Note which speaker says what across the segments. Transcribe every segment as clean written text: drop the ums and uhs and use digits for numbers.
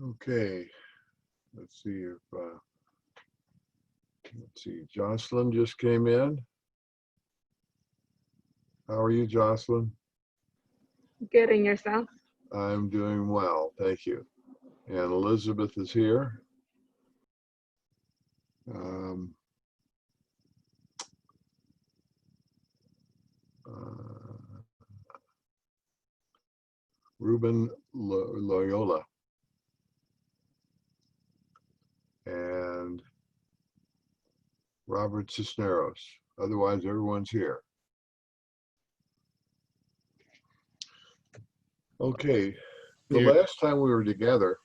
Speaker 1: Okay, let's see if, let's see, Jocelyn just came in. How are you, Jocelyn?
Speaker 2: Getting yourself.
Speaker 1: I'm doing well, thank you. And Elizabeth is here. Um, uh, Ruben Loyola and Robert Cisneros. Otherwise, everyone's here. Okay, the
Speaker 3: Here.
Speaker 1: last time we were together,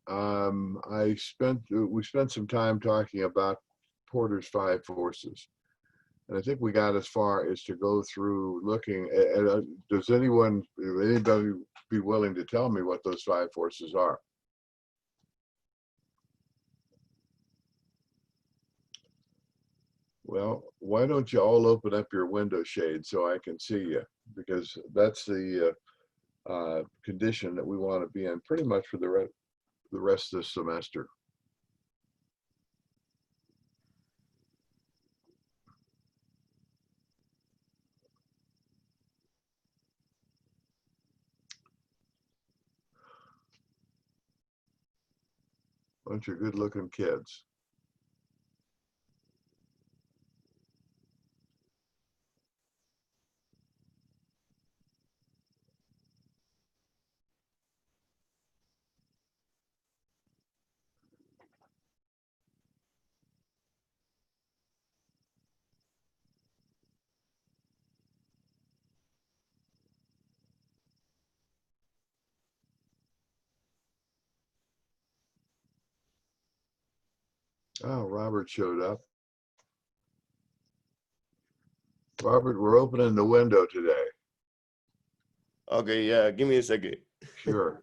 Speaker 1: we spent some time talking about Porter's five forces. And I think we got as far as to go through looking at, does anybody be willing to tell me what those five forces are? Well, why don't you all open up your window shade so I can see you? Because that's the condition that we want to be in pretty much for the rest of the semester. Bunch of good looking kids. Oh, Robert showed up. Robert, we're opening the window today.
Speaker 3: Okay, yeah, give me a second.
Speaker 1: Sure.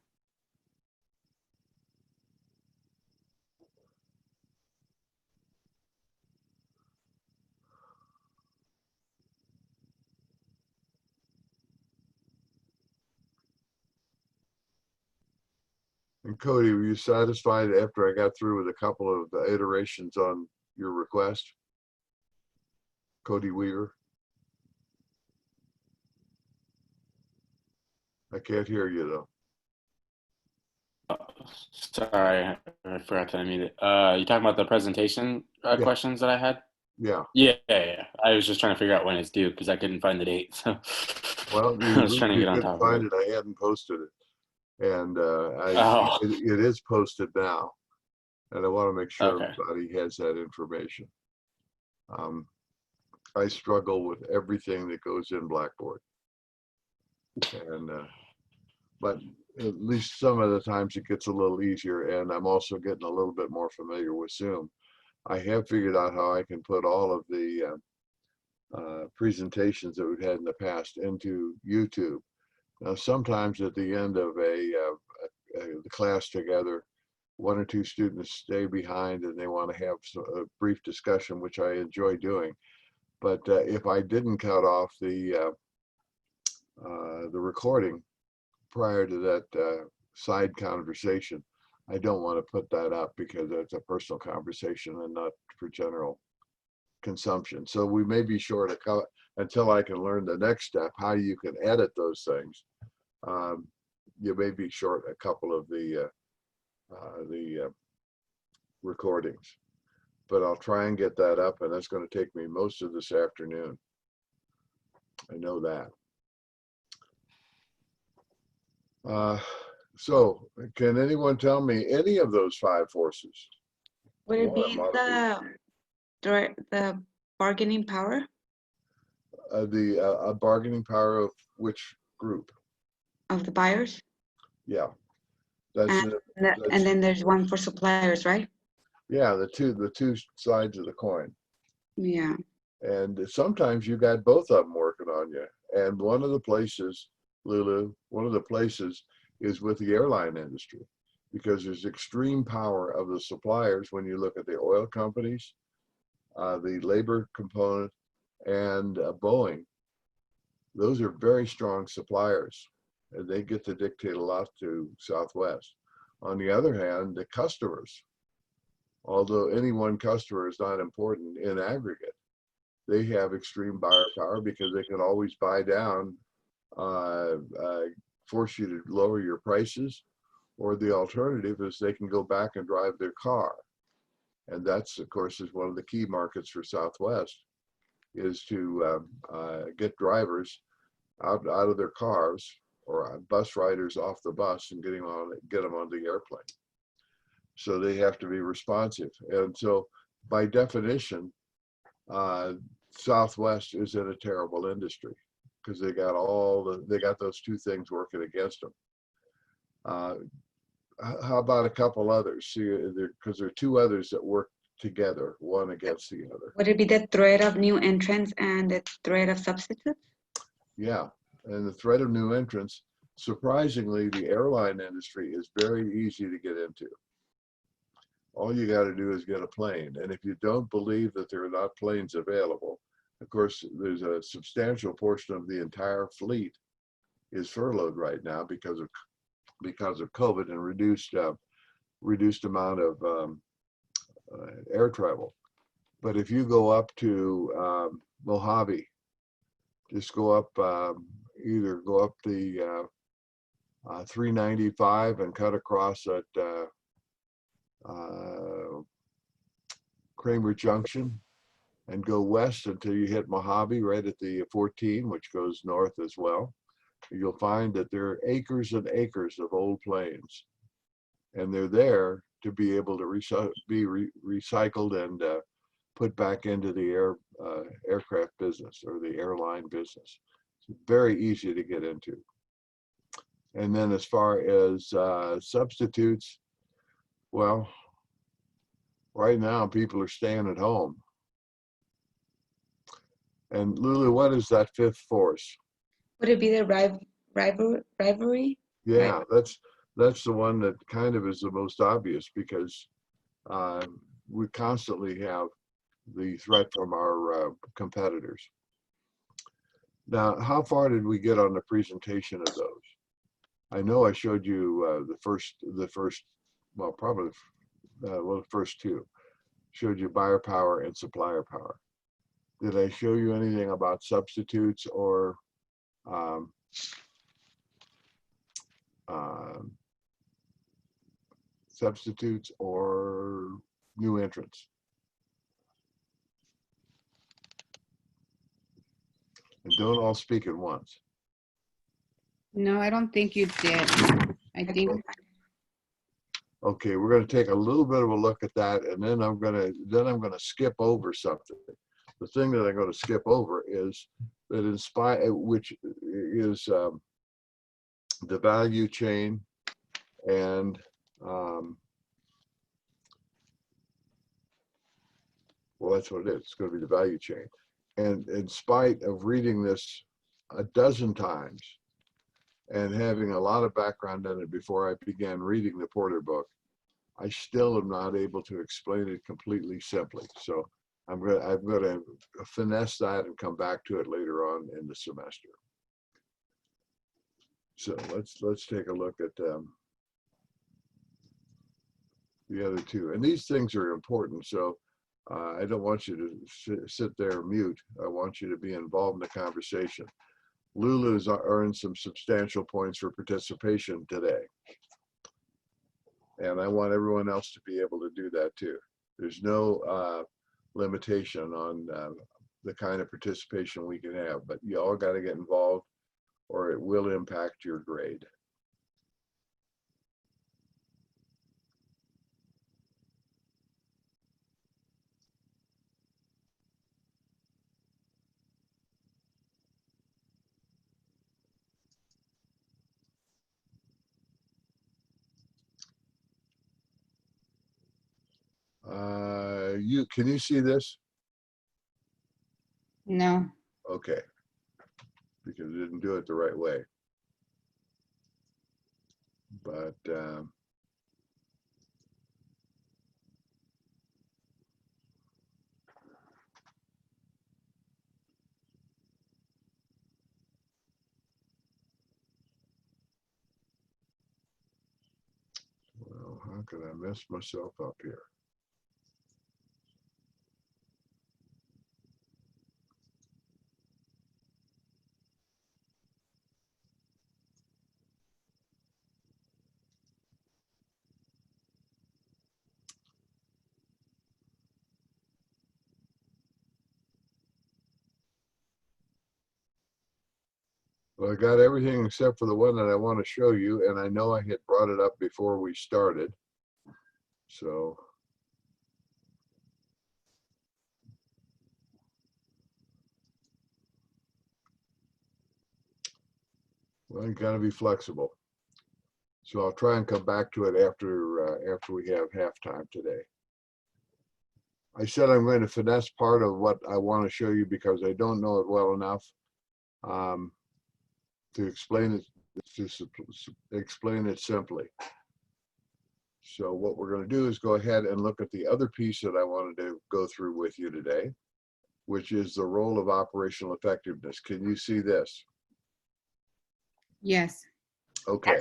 Speaker 1: And Cody, were you satisfied after I got through with a couple of the iterations on your request? Cody Weaver? I can't hear you though.
Speaker 4: Sorry, I forgot to unmute it. You talking about the presentation
Speaker 1: Yeah.
Speaker 4: questions that I had?
Speaker 1: Yeah.
Speaker 4: Yeah. I was just trying to figure out when it's due because I couldn't find the date. So
Speaker 1: Well,
Speaker 4: I was trying to
Speaker 1: you
Speaker 4: get on
Speaker 1: couldn't
Speaker 4: top of
Speaker 1: find
Speaker 4: it.
Speaker 1: it. I hadn't posted it. And
Speaker 4: Oh,
Speaker 1: it is posted now. And I want to make sure
Speaker 4: okay.
Speaker 1: everybody has that information. I struggle with everything that goes in Blackboard. And but at least some of the times it gets a little easier, and I'm also getting a little bit more familiar with Zoom. I have figured out how I can put all of the presentations that we've had in the past into YouTube. Now, sometimes at the end of the class together, one or two students stay behind and they want to have a brief discussion, which I enjoy doing. But if I didn't cut off the recording prior to that side conversation, I don't want to put that up because it's a personal conversation and not for general consumption. So we may be short until I can learn the next step, how you can edit those things. You may be short a couple of the recordings, but I'll try and get that up, and that's going to take me most of this afternoon. I know that. So can anyone tell me any of those five forces?
Speaker 5: Would it
Speaker 1: Well,
Speaker 5: be
Speaker 1: I'm
Speaker 5: the bargaining power?
Speaker 1: The bargaining power of which group?
Speaker 5: Of the buyers?
Speaker 1: Yeah, that's,
Speaker 5: And then there's one for suppliers, right?
Speaker 1: yeah, the two sides of the coin.
Speaker 5: Yeah.
Speaker 1: And sometimes you got both of them working on you. And one of the places, Lulu, one of the places is with the airline industry, because there's extreme power of the suppliers when you look at the oil companies, the labor component, and Boeing. Those are very strong suppliers, and they get to dictate a lot to Southwest. On the other hand, the customers, although any one customer is not important in aggregate, they have extreme buyer power because they can always buy down, force you to lower your prices, or the alternative is they can go back and drive their car. And that's, of course, is one of the key markets for Southwest, is to get drivers out of their cars or bus riders off the bus and get them on the airplane. So they have to be responsive. And so by definition, Southwest is in a terrible industry because they got those two things working against them. How about a couple others? See, because there are two others that work together, one against the other.
Speaker 5: Would it be the threat of new entrants and the threat of substitutes?
Speaker 1: Yeah, and the threat of new entrants. Surprisingly, the airline industry is very easy to get into. All you got to do is get a plane. And if you don't believe that there are not planes available, of course, there's a substantial portion of the entire fleet is furloughed right now because of COVID and reduced amount of air travel. But if you go up to Mojave, just go up, either go up the 395 and cut across at Kramer Junction and go west until you hit Mojave right at the 14, which goes north as well. You'll find that there are acres and acres of old planes, and they're there to be able to be recycled and put back into the aircraft business or the airline business. It's very easy to get into. And then as far as substitutes, well, right now people are staying at home. And Lulu, what is that fifth force?
Speaker 5: Would it be the rivalry?
Speaker 1: Yeah, that's the one that kind of is the most obvious because we constantly have the threat from our competitors. Now, how far did we get on the presentation of those? I know I showed you the first, well, probably the first two. Showed you buyer power and supplier power. Did I show you anything about substitutes or new entrants? And don't all speak at once.
Speaker 6: No, I don't think you did. I think
Speaker 1: Okay, we're going to take a little bit of a look at that, and then I'm going to skip over something. The thing that I'm going to skip over is that which is the value chain, and well, that's what it is. It's going to be the value chain. And in spite of reading this a dozen times and having a lot of background in it before I began reading the Porter book, I still am not able to explain it completely simply. So I'm going to finesse that and come back to it later on in the semester. So let's take a look at the other two. And these things are important. So I don't want you to sit there mute. I want you to be involved in the conversation. Lulu's earned some substantial points for participation today. And I want everyone else to be able to do that too. There's no limitation on the kind of participation we can have, but you all got to get involved or it will impact your grade. Can you see this?
Speaker 6: no.
Speaker 1: Okay, because it didn't do it the right way. But could I mess myself up here? Well, I got everything except for the one that I want to show you, and I know I had brought it up before we started. So well, you gotta be flexible. So I'll try and come back to it after we have halftime today. I said I'm going to finesse part of what I want to show you because I don't know it well enough to explain it simply. So what we're going to do is go ahead and look at the other piece that I wanted to go through with you today, which is the role of operational effectiveness. Can you see this?
Speaker 6: Yes.
Speaker 1: Okay.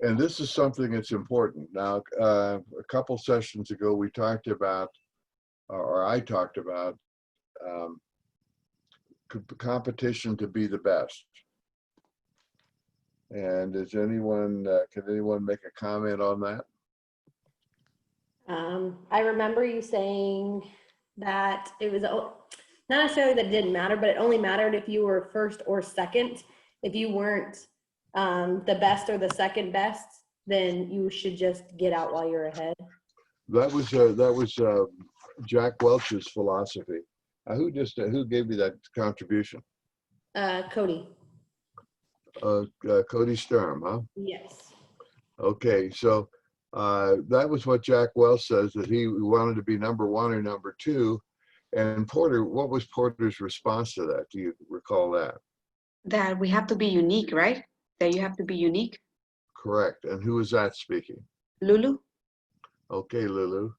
Speaker 1: And this is something that's important. Now, a couple sessions ago, we talked about, or I talked about, competition to be the best. And does anyone, can anyone make a comment on that?
Speaker 7: I remember you saying that it was not necessarily that it didn't matter, but it only mattered if you were first or second. If you weren't the best or the second best, then you should just get out while you're ahead.
Speaker 1: That was Jack Welch's philosophy. Who gave me that contribution?
Speaker 7: Cody.
Speaker 1: Cody Sturm, huh?
Speaker 7: Yes.
Speaker 1: Okay, so that was what Jack Welch says, that he wanted to be number one or number two. And Porter, what was Porter's response to that? Do you recall that?
Speaker 5: That we have to be unique, right? That you have to be unique.
Speaker 1: Correct. And who was that speaking?
Speaker 5: Lulu?
Speaker 1: Okay, Lulu.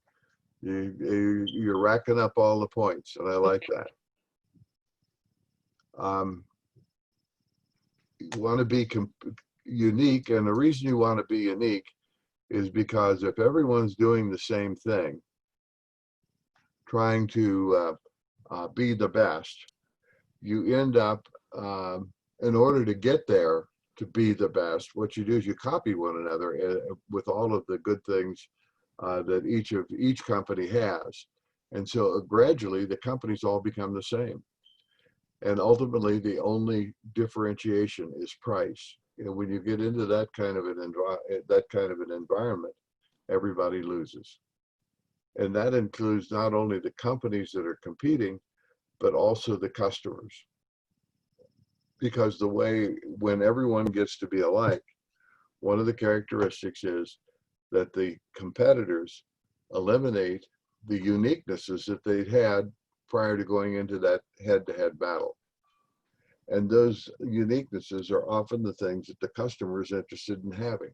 Speaker 1: You're racking up all the points, and I like that. You want to be unique, and the reason you want to be unique is because if everyone's doing the same thing, trying to be the best, you end up, in order to get there, to be the best, what you do is you copy one another with all of the good things that each company has. And so gradually the companies all become the same. And ultimately the only differentiation is price. And when you get into that kind of an environment, everybody loses. And that includes not only the companies that are competing, but also the customers. Because when everyone gets to be alike, one of the characteristics is that the competitors eliminate the uniquenesses that they had prior to going into that head-to-head battle. And those uniquenesses are often the things that the customer is interested in having.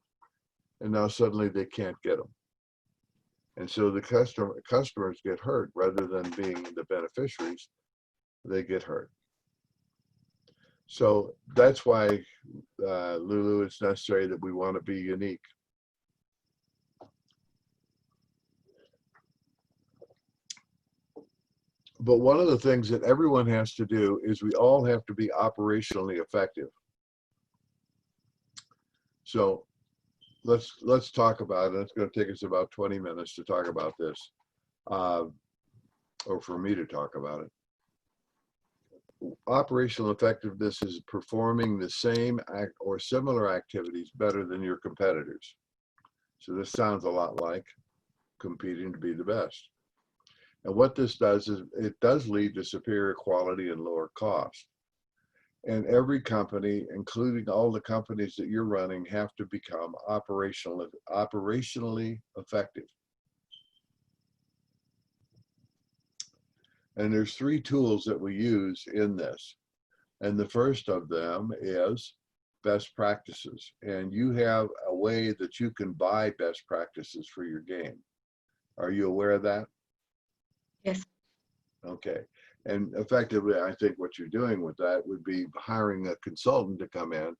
Speaker 1: And now suddenly they can't get them. And so the customers get hurt rather than being the beneficiaries, they get hurt. So that's why, Lulu, it's necessary that we want to be unique. But one of the things that everyone has to do is we all have to be operationally effective. So let's talk about it. It's going to take us about 20 minutes to talk about this, or for me to talk about it. Operational effectiveness is performing the same or similar activities better than your competitors. So this sounds a lot like competing to be the best. And what this does is it does lead to superior quality and lower cost. And every company, including all the companies that you're running, have to become operationally effective. And there's 3 tools that we use in this. And the first of them is best practices. And you have a way that you can buy best practices for your game. Are you aware of that?
Speaker 5: Yes.
Speaker 1: Okay. And effectively, I think what you're doing with that would be hiring a consultant to come in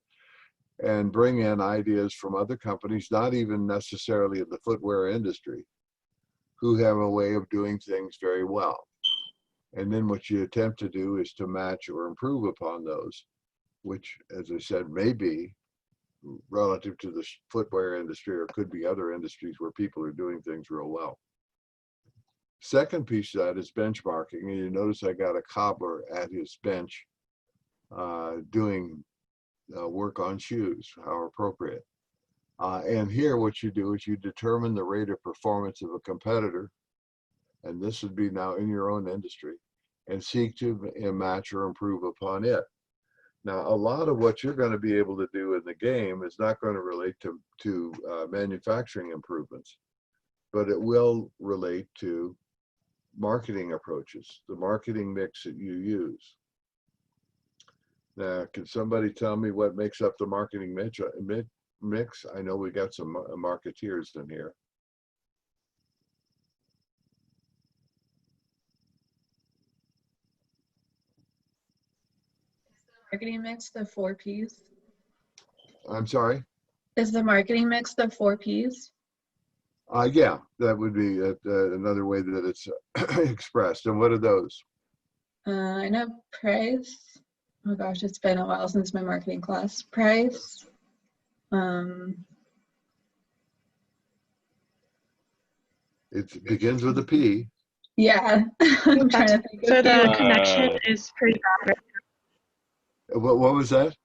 Speaker 1: and bring in ideas from other companies, not even necessarily in the footwear industry, who have a way of doing things very well. And then what you attempt to do is to match or improve upon those, which, as I said, may be relative to the footwear industry or could be other industries where people are doing things real well. Second piece of that is benchmarking. And you notice I got a cobbler at his bench doing work on shoes, how appropriate. And here what you do is you determine the rate of performance of a competitor, and this would be now in your own industry, and seek to match or improve upon it. Now, a lot of what you're going to be able to do in the game is not going to relate to manufacturing improvements, but it will relate to marketing approaches, the marketing mix that you use. Now, can somebody tell me what makes up the marketing mix? I know we got some marketeers in here.
Speaker 8: Marketing mix the 4 Ps?
Speaker 1: I'm sorry?
Speaker 8: Is the marketing mix the 4 Ps?
Speaker 1: Yeah, that would be another way that it's expressed. And what are those?
Speaker 8: I know price. Oh gosh, it's been a while since my marketing class. Price.
Speaker 1: It begins with a P.
Speaker 8: Yeah, I'm trying to think.
Speaker 2: So the
Speaker 8: of
Speaker 2: connection is pretty bad.
Speaker 1: What was that?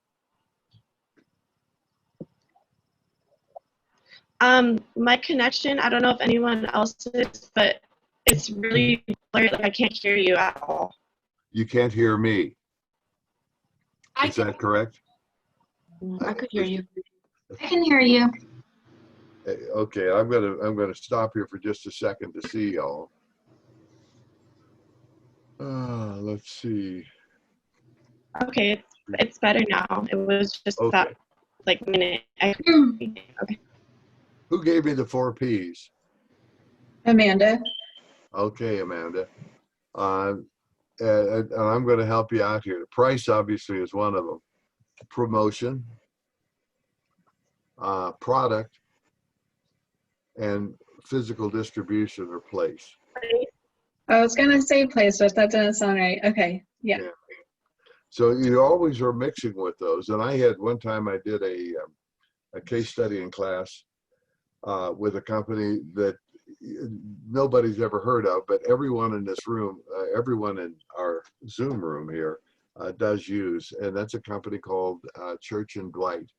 Speaker 2: My connection, I don't know if anyone else's, but it's really blurry. Like I can't hear you at all.
Speaker 1: You can't hear me. Is that correct?
Speaker 2: I could hear you.
Speaker 9: I can hear you.
Speaker 1: Okay, I'm gonna stop here for just a second to see y'all. Let's see.
Speaker 2: Okay, it's better now. It was just
Speaker 1: Okay.
Speaker 2: that like minute. Okay.
Speaker 1: Who gave me the 4 Ps?
Speaker 8: Amanda.
Speaker 1: Okay, Amanda. And I'm going to help you out here. Price obviously is one of them. Promotion, product, and physical distribution or place.
Speaker 8: I was gonna say place, but that doesn't sound right. Okay, yeah.
Speaker 1: So you always are mixing with those. And I had one time I did a case study in class with a company that nobody's ever heard of, but everyone in this room, everyone in our Zoom room here does use, and that's a company called Church and Dwight.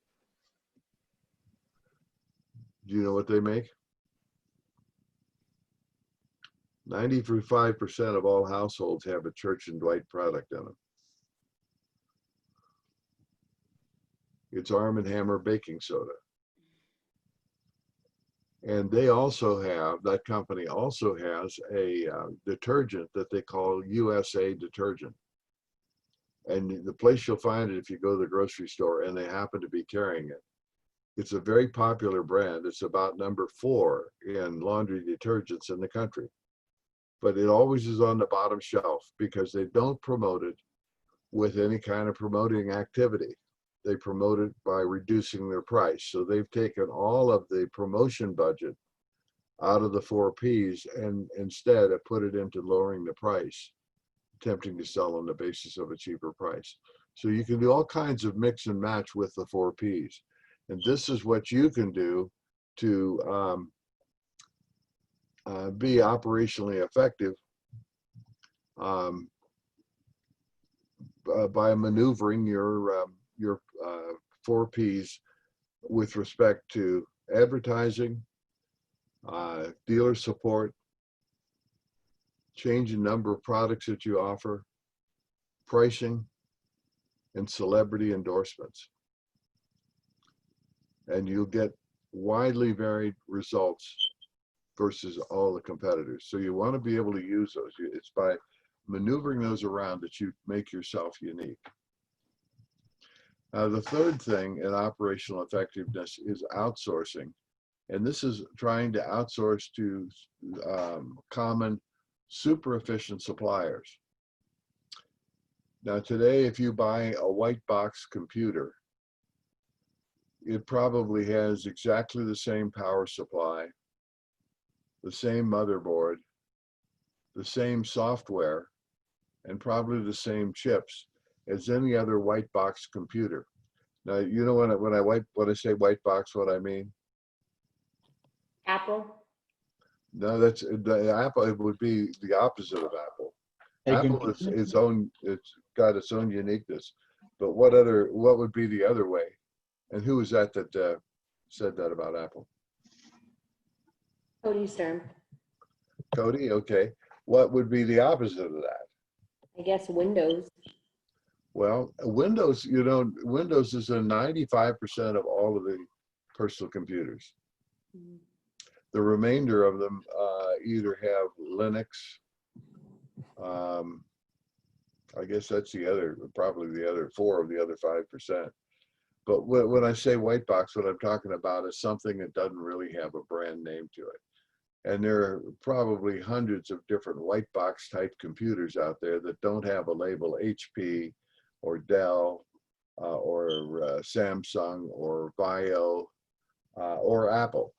Speaker 1: Do you know what they make? 95% of all households have a Church and Dwight product in them. It's Arm & Hammer baking soda. And they also have, that company also has a detergent that they call USA detergent. And the place you'll find it if you go to the grocery store and they happen to be carrying it. It's a very popular brand. It's about number 4 in laundry detergents in the country. But it always is on the bottom shelf because they don't promote it with any kind of promoting activity. They promote it by reducing their price. So they've taken all of the promotion budget out of the 4 Ps and instead have put it into lowering the price, attempting to sell on the basis of a cheaper price. So you can do all kinds of mix and match with the 4 Ps. And this is what you can do to be operationally effective by maneuvering your 4 Ps with respect to advertising, dealer support, change in number of products that you offer, pricing, and celebrity endorsements. And you'll get widely varied results versus all the competitors. So you want to be able to use those. It's by maneuvering those around that you make yourself unique. The third thing in operational effectiveness is outsourcing. And this is trying to outsource to common super efficient suppliers. Now today, if you buy a white box computer, it probably has exactly the same power supply, the same motherboard, the same software, and probably the same chips as any other white box computer. Now, you know when I say white box, what I mean?
Speaker 7: Apple.
Speaker 1: No, that's the Apple. It would be the opposite of Apple.
Speaker 9: A
Speaker 1: Apple is
Speaker 9: computer?
Speaker 1: its own. It's got its own uniqueness. But what would be the other way? And who was that said that about Apple?
Speaker 7: Cody Stern.
Speaker 1: Cody. Okay. What would be the opposite of that?
Speaker 7: I guess Windows.
Speaker 1: Well, Windows. Windows is in 95% of all of the personal computers. The remainder of them either have Linux. I guess that's probably the other 4 of the other 5%. But when I say white box, what I'm talking about is something that doesn't really have a brand name to it. And there are probably hundreds of different white box type computers out there that don't have a label HP or Dell or Samsung or Vio or Apple.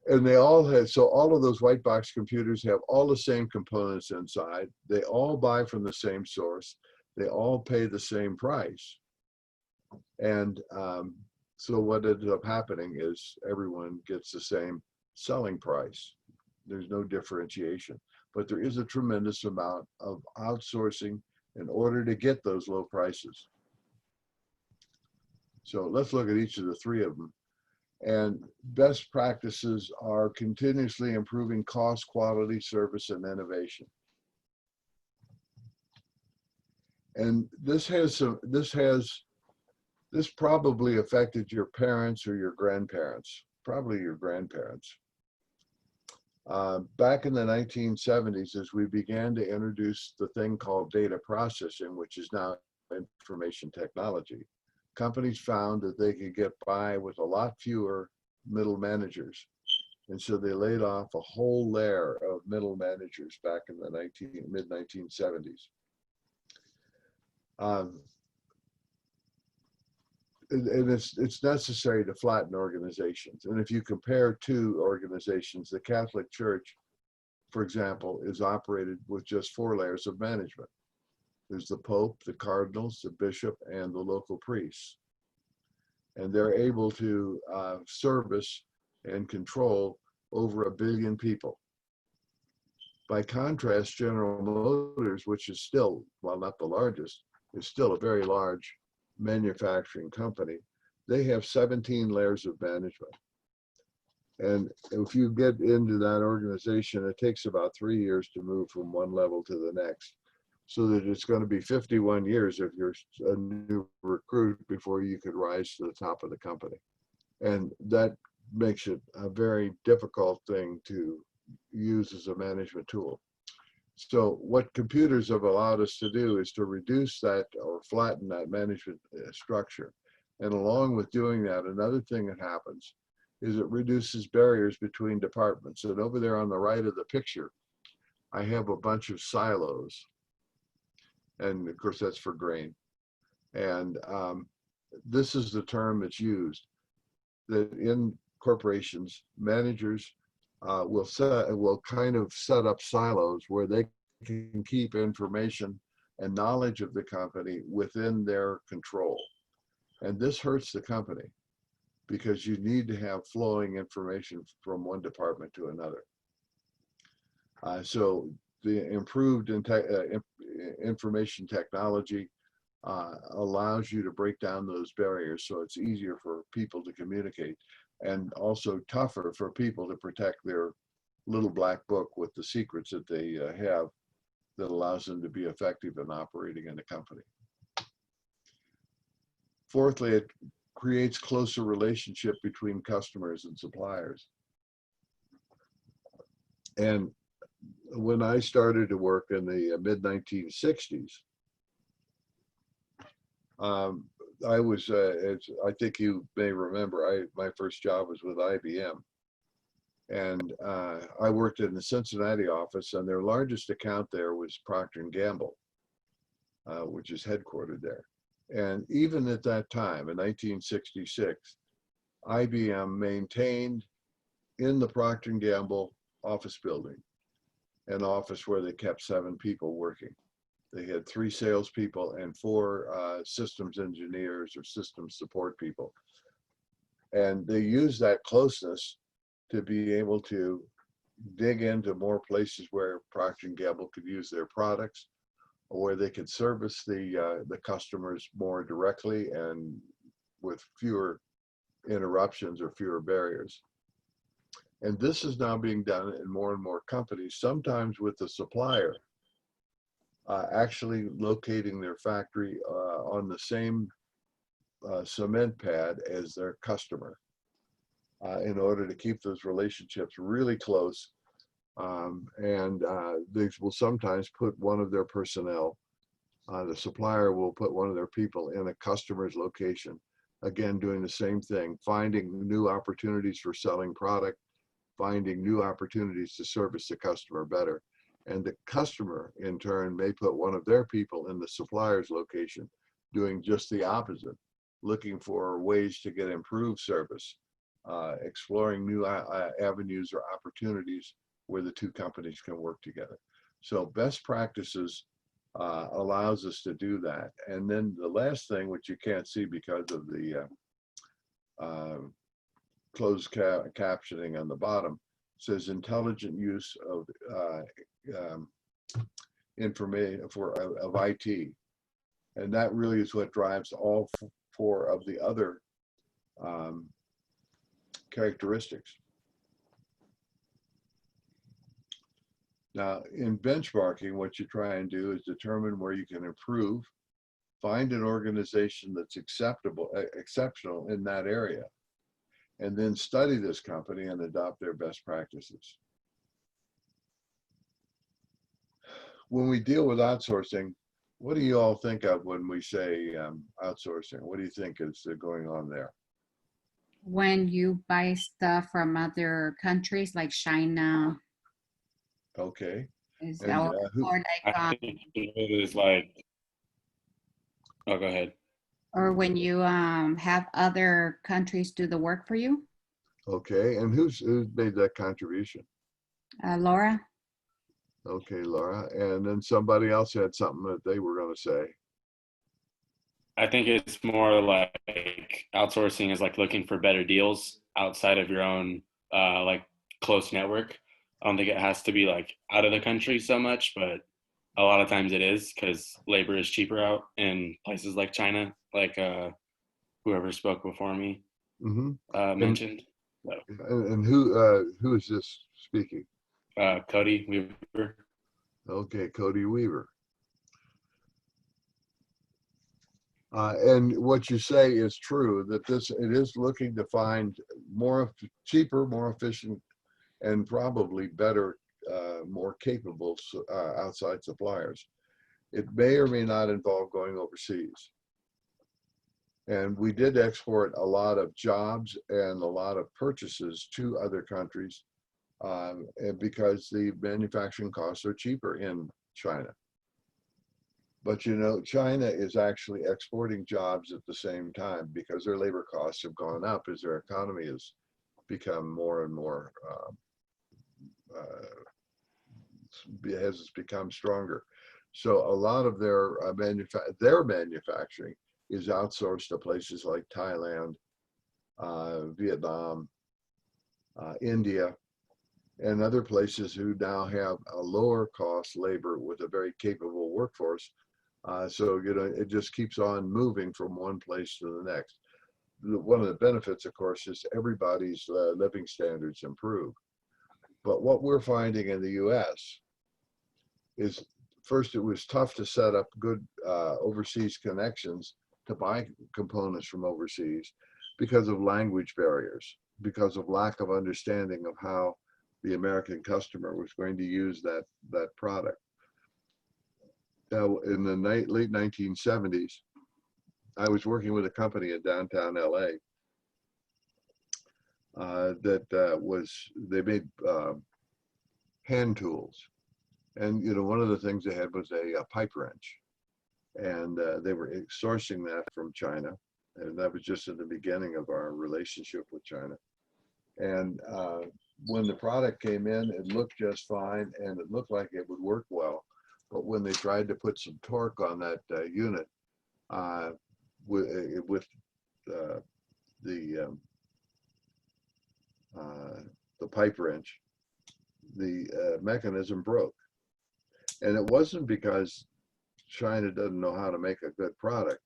Speaker 1: And they all have, so all of those white box computers have all the same components inside. They all buy from the same source. They all pay the same price. And so what ends up happening is everyone gets the same selling price. There's no differentiation, but there is a tremendous amount of outsourcing in order to get those low prices. So let's look at each of the 3 of them. And best practices are continuously improving cost, quality, service, and innovation. And this probably affected your parents or your grandparents, probably your grandparents. Back in the 1970s, as we began to introduce the thing called data processing, which is now information technology, companies found that they could get by with a lot fewer middle managers. And so they laid off a whole layer of middle managers back in the mid-1970s. And it's necessary to flatten organizations. And if you compare 2 organizations, the Catholic Church, for example, is operated with just 4 layers of management. There's the Pope, the cardinals, the bishop, and the local priests. And they're able to service and control over 1 billion people. By contrast, General Motors, which is still, while not the largest, is still a very large manufacturing company. They have 17 layers of management. And if you get into that organization, it takes about 3 years to move from one level to the next. So that it's going to be 51 years if you're a new recruit before you could rise to the top of the company. And that makes it a very difficult thing to use as a management tool. So what computers have allowed us to do is to reduce that or flatten that management structure. And along with doing that, another thing that happens is it reduces barriers between departments. And over there on the right of the picture, I have a bunch of silos. And of course, that's for grain. And this is the term that's used, that in corporations, managers will kind of set up silos where they can keep information and knowledge of the company within their control. And this hurts the company because you need to have flowing information from one department to another. So the improved information technology allows you to break down those barriers, so it's easier for people to communicate, and also tougher for people to protect their little black book with the secrets that they have that allows them to be effective in operating in the company. Fourthly, it creates closer relationship between customers and suppliers. And when I started to work in the mid-1960s, I was, I think you may remember, my first job was with IBM. And I worked in the Cincinnati office, and their largest account there was Procter & Gamble, which is headquartered there. And even at that time, in 1966, IBM maintained in the Procter & Gamble office building an office where they kept 7 people working. They had 3 salespeople and 4 systems engineers or systems support people. And they used that closeness to be able to dig into more places where Procter & Gamble could use their products, or where they could service the customers more directly and with fewer interruptions or fewer barriers. And this is now being done in more and more companies, sometimes with the supplier actually locating their factory on the same cement pad as their customer in order to keep those relationships really close. They will sometimes put one of their personnel, the supplier will put one of their people in a customer's location. Again, doing the same thing, finding new opportunities for selling product, finding new opportunities to service the customer better. And the customer, in turn, may put one of their people in the supplier's location, doing just the opposite, looking for ways to get improved service, exploring new avenues or opportunities where the 2 companies can work together. So best practices allows us to do that. And then the last thing, which you can't see because of the closed captioning on the bottom, says intelligent use of information of IT. And that really is what drives all 4 of the other characteristics. Now, in benchmarking, what you try and do is determine where you can improve, find an organization that's exceptional in that area, and then study this company and adopt their best practices. When we deal with outsourcing, what do you all think of when we say outsourcing? What do you think is going on there?
Speaker 6: When you buy stuff from other countries like China,
Speaker 1: Okay.
Speaker 6: is
Speaker 1: And,
Speaker 6: or,
Speaker 1: who-
Speaker 6: or like
Speaker 4: I think it is like, oh, go ahead.
Speaker 6: or when you have other countries do the work for you.
Speaker 1: Okay, and who's made that contribution?
Speaker 6: Laura?
Speaker 1: Okay, Laura. And then somebody else had something that they were going to say.
Speaker 4: I think it's more like outsourcing is like looking for better deals outside of your own like close network. I don't think it has to be like out of the country so much, but a lot of times it is because labor is cheaper out in places like China, like whoever spoke before me mentioned. So,
Speaker 1: And who is this speaking?
Speaker 4: Cody Weaver.
Speaker 1: Okay, Cody Weaver. And what you say is true, that it is looking to find cheaper, more efficient, and probably better, more capable outside suppliers. It may or may not involve going overseas. And we did export a lot of jobs and a lot of purchases to other countries and because the manufacturing costs are cheaper in China. But you know, China is actually exporting jobs at the same time because their labor costs have gone up as their economy has become more and more, has become stronger. So a lot of their manufacturing is outsourced to places like Thailand, Vietnam, India, and other places who now have a lower cost labor with a very capable workforce. So, you know, it just keeps on moving from one place to the next. One of the benefits, of course, is everybody's living standards improve. But what we're finding in the US is, first, it was tough to set up good overseas connections to buy components from overseas because of language barriers, because of lack of understanding of how the American customer was going to use that product. Now, in the late 1970s, I was working with a company in downtown LA they made hand tools. And, you know, one of the things they had was a pipe wrench. and they were sourcing that from China. And that was just in the beginning of our relationship with China. And when the product came in, it looked just fine and it looked like it would work well. But when they tried to put some torque on that unit with the pipe wrench, the mechanism broke. And it wasn't because China doesn't know how to make a good product.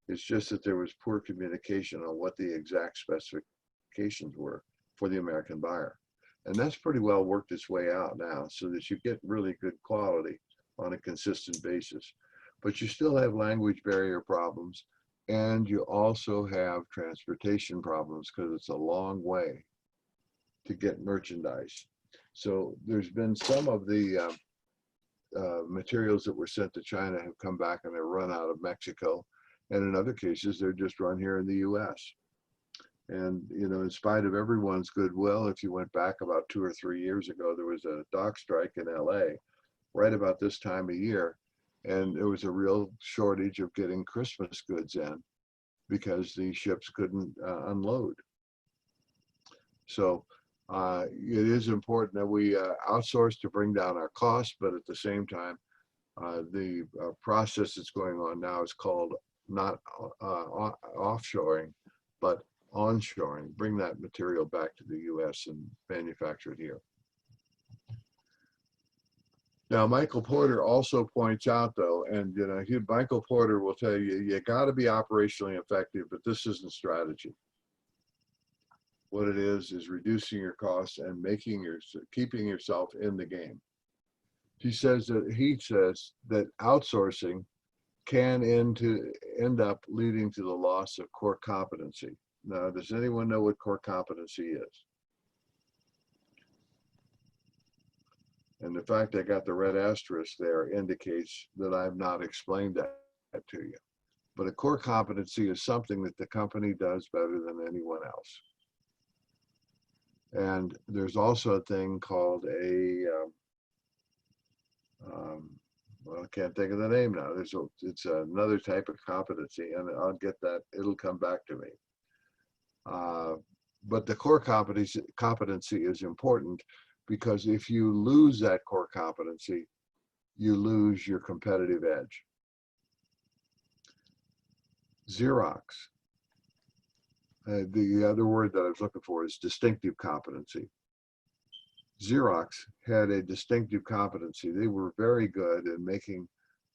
Speaker 1: It's just that there was poor communication on what the exact specifications were for the American buyer. And that's pretty well worked its way out now so that you get really good quality on a consistent basis. But you still have language barrier problems, and you also have transportation problems because it's a long way to get merchandise. So there's been some of the materials that were sent to China have come back and they're run out of Mexico. And in other cases, they're just run here in the US. And, you know, in spite of everyone's goodwill, if you went back about 2 or 3 years ago, there was a dock strike in LA right about this time of year. And there was a real shortage of getting Christmas goods in because the ships couldn't unload. So it is important that we outsource to bring down our costs, but at the same time, the process that's going on now is called not offshoring, but onshoring. Bring that material back to the US and manufacture it here. Now, Michael Porter also points out, though, and you know, Michael Porter will tell you, you got to be operationally effective, but this isn't strategy. What it is reducing your costs and keeping yourself in the game. He says that outsourcing can end up leading to the loss of core competency. Now, does anyone know what core competency is? And the fact I got the red asterisk there indicates that I've not explained that to you. But a core competency is something that the company does better than anyone else. And there's also a thing called well, I can't think of the name now. It's another type of competency, and I'll get that. It'll come back to me. But the core competency is important because if you lose that core competency, you lose your competitive edge. Xerox. The other word that I was looking for is distinctive competency. Xerox had a distinctive competency. They were very good at making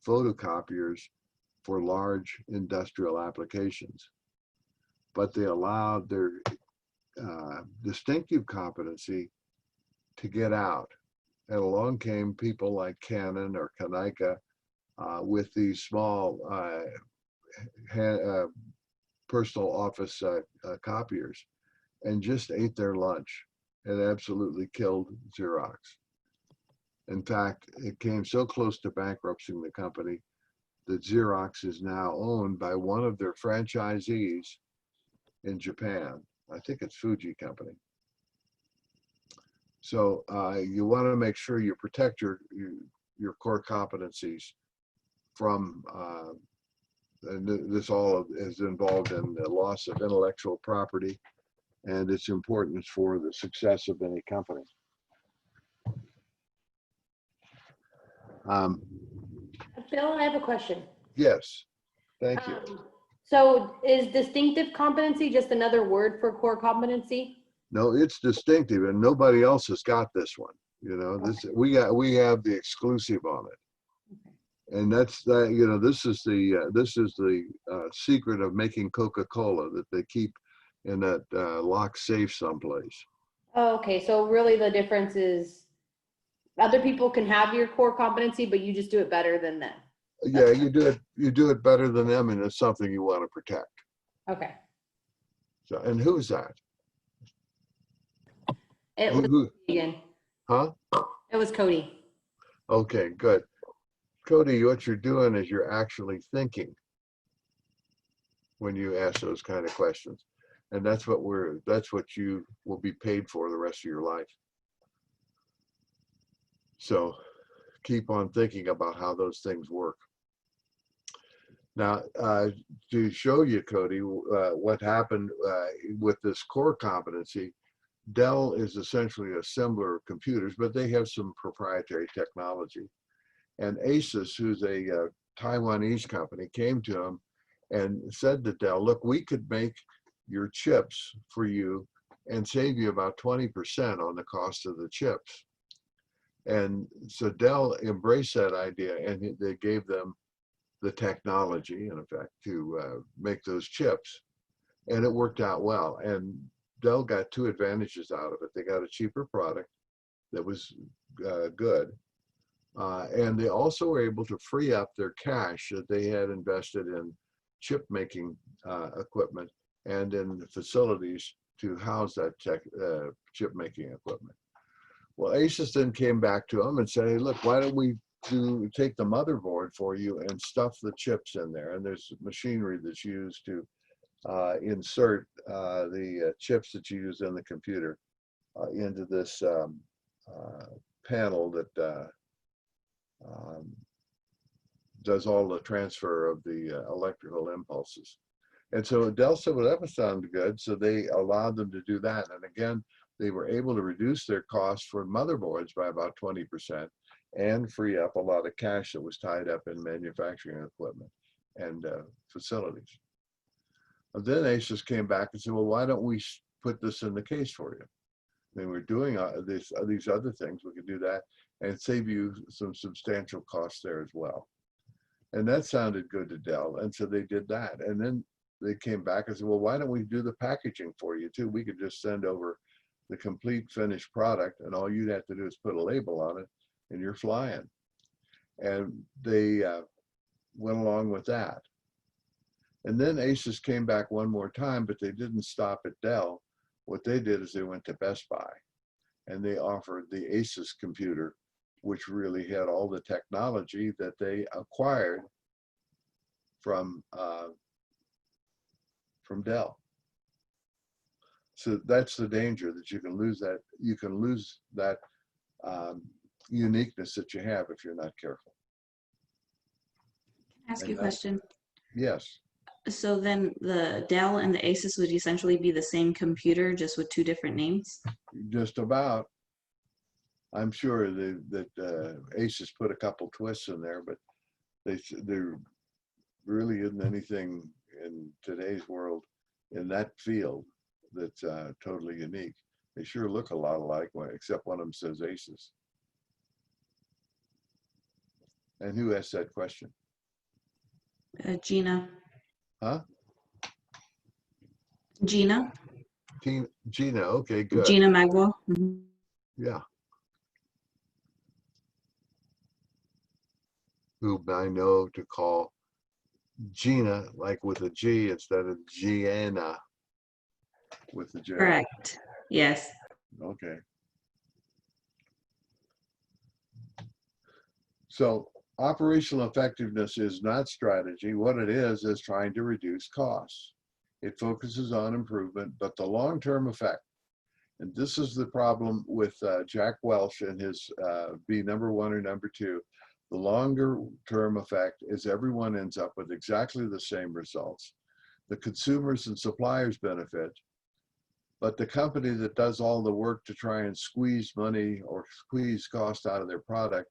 Speaker 1: photocopiers for large industrial applications, but they allowed their distinctive competency to get out. And along came people like Canon or Konica with these small personal office copiers and just ate their lunch and absolutely killed Xerox. In fact, it came so close to bankrupting the company that Xerox is now owned by one of their franchisees in Japan. I think it's Fuji Company. So you want to make sure you protect your core competencies from and this all is involved in the loss of intellectual property and its importance for the success of any company.
Speaker 7: Phil, I have a question.
Speaker 1: Yes, thank you.
Speaker 7: So is distinctive competency just another word for core competency?
Speaker 1: No, it's distinctive, and nobody else has got this one. You know, this we have the exclusive on it, and that's that. You know, this is the secret of making Coca-Cola that they keep in that locked safe someplace.
Speaker 7: Oh, okay, so really the difference is other people can have your core competency, but you just do it better than them.
Speaker 1: Yeah, you do it better than them, and it's something you want to protect.
Speaker 7: Okay.
Speaker 1: So, and who's that?
Speaker 7: It was again.
Speaker 1: Huh?
Speaker 7: It was Cody.
Speaker 1: Okay, good. Cody, what you're doing is you're actually thinking when you ask those kind of questions. And that's what you will be paid for the rest of your life. So keep on thinking about how those things work. Now, to show you, Cody, what happened with this core competency, Dell is essentially an assembler of computers, but they have some proprietary technology. And Asus, who's a Taiwanese company, came to him and said to Dell, look, we could make your chips for you and save you about 20% on the cost of the chips. And so Dell embraced that idea, and they gave them the technology, in effect, to make those chips. And it worked out well. And Dell got two advantages out of it. They got a cheaper product that was good. And they also were able to free up their cash that they had invested in chip making equipment and in facilities to house that chip making equipment. Well, Asus then came back to them and said, hey, look, why don't we take the motherboard for you and stuff the chips in there? And there's machinery that's used to insert the chips that you use in the computer into this panel that does all the transfer of the electrical impulses. And so Dell said, well, that would sound good. So they allowed them to do that. And again, they were able to reduce their costs for motherboards by about 20% and free up a lot of cash that was tied up in manufacturing equipment and facilities. And then Asus came back and said, well, why don't we put this in the case for you? I mean, we're doing these other things. We could do that and save you some substantial costs there as well. And that sounded good to Dell. And so they did that. And then they came back and said, well, why don't we do the packaging for you too? We could just send over the complete finished product, and all you'd have to do is put a label on it and you're flying. And they went along with that. And then Asus came back one more time, but they didn't stop at Dell. What they did is they went to Best Buy and they offered the Asus computer, which really had all the technology that they acquired from Dell. So that's the danger, that you can lose that. You can lose that uniqueness that you have if you're not careful.
Speaker 9: Ask you a question.
Speaker 1: Yes.
Speaker 9: So then the Dell and the Asus would essentially be the same computer, just with two different names?
Speaker 1: Just about. I'm sure that Asus put a couple twists in there, but there really isn't anything in today's world in that field that's totally unique. They sure look a lot alike, except one of them says Asus. And who asked that question?
Speaker 9: Gina.
Speaker 1: Huh?
Speaker 9: Gina.
Speaker 1: Gina, okay, good.
Speaker 9: Gina Magwell. Mm-hmm.
Speaker 1: Yeah. Who I know to call Gina, like with a G instead of Gianna with the J.
Speaker 9: Correct. Yes.
Speaker 1: Okay. So operational effectiveness is not strategy. What it is trying to reduce costs. It focuses on improvement, but the long-term effect, and this is the problem with Jack Welch and his be number one or number two, the longer term effect is everyone ends up with exactly the same results. The consumers and suppliers benefit, but the company that does all the work to try and squeeze money or squeeze cost out of their product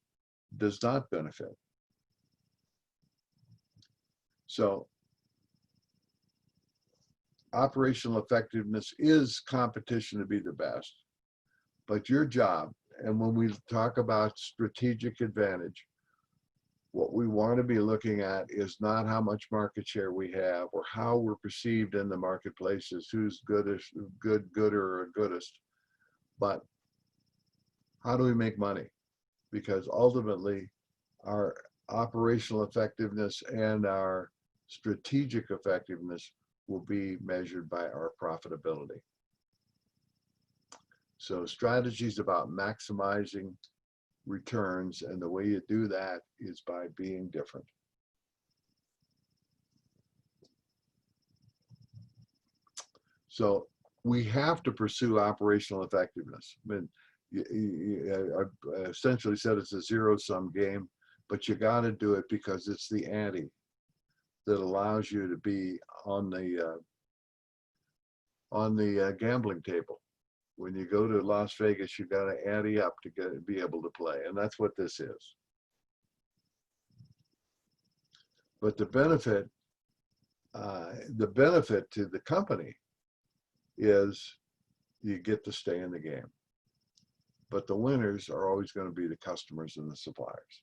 Speaker 1: does not benefit. So operational effectiveness is competition to be the best, but your job, and when we talk about strategic advantage, what we want to be looking at is not how much market share we have or how we're perceived in the marketplaces, who's goodest, gooder, or goodest, but how do we make money? Because ultimately, our operational effectiveness and our strategic effectiveness will be measured by our profitability. So strategy is about maximizing returns, and the way you do that is by being different. So we have to pursue operational effectiveness. I mean, I essentially said it's a zero-sum game, but you got to do it because it's the ante. that allows you to be on the gambling table. When you go to Las Vegas, you got to ante up to be able to play, and that's what this is. But the benefit to the company is you get to stay in the game. But the winners are always going to be the customers and the suppliers.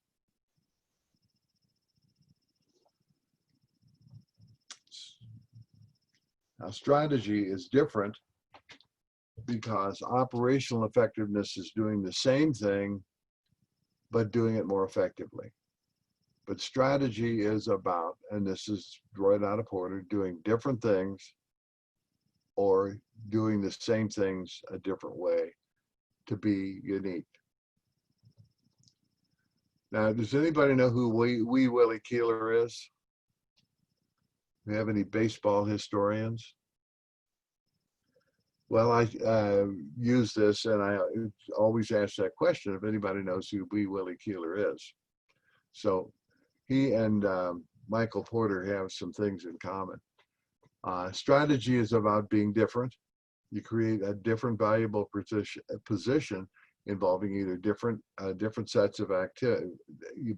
Speaker 1: Now, strategy is different because operational effectiveness is doing the same thing, but doing it more effectively. But strategy is about, and this is right out of Porter, doing different things or doing the same things a different way to be unique. Now, does anybody know who Wee Willie Keeler is? Do you have any baseball historians? Well, I use this, and I always ask that question if anybody knows who Wee Willie Keeler is. So he and Michael Porter have some things in common. Strategy is about being different. You create a different valuable position involving either different sets of activity,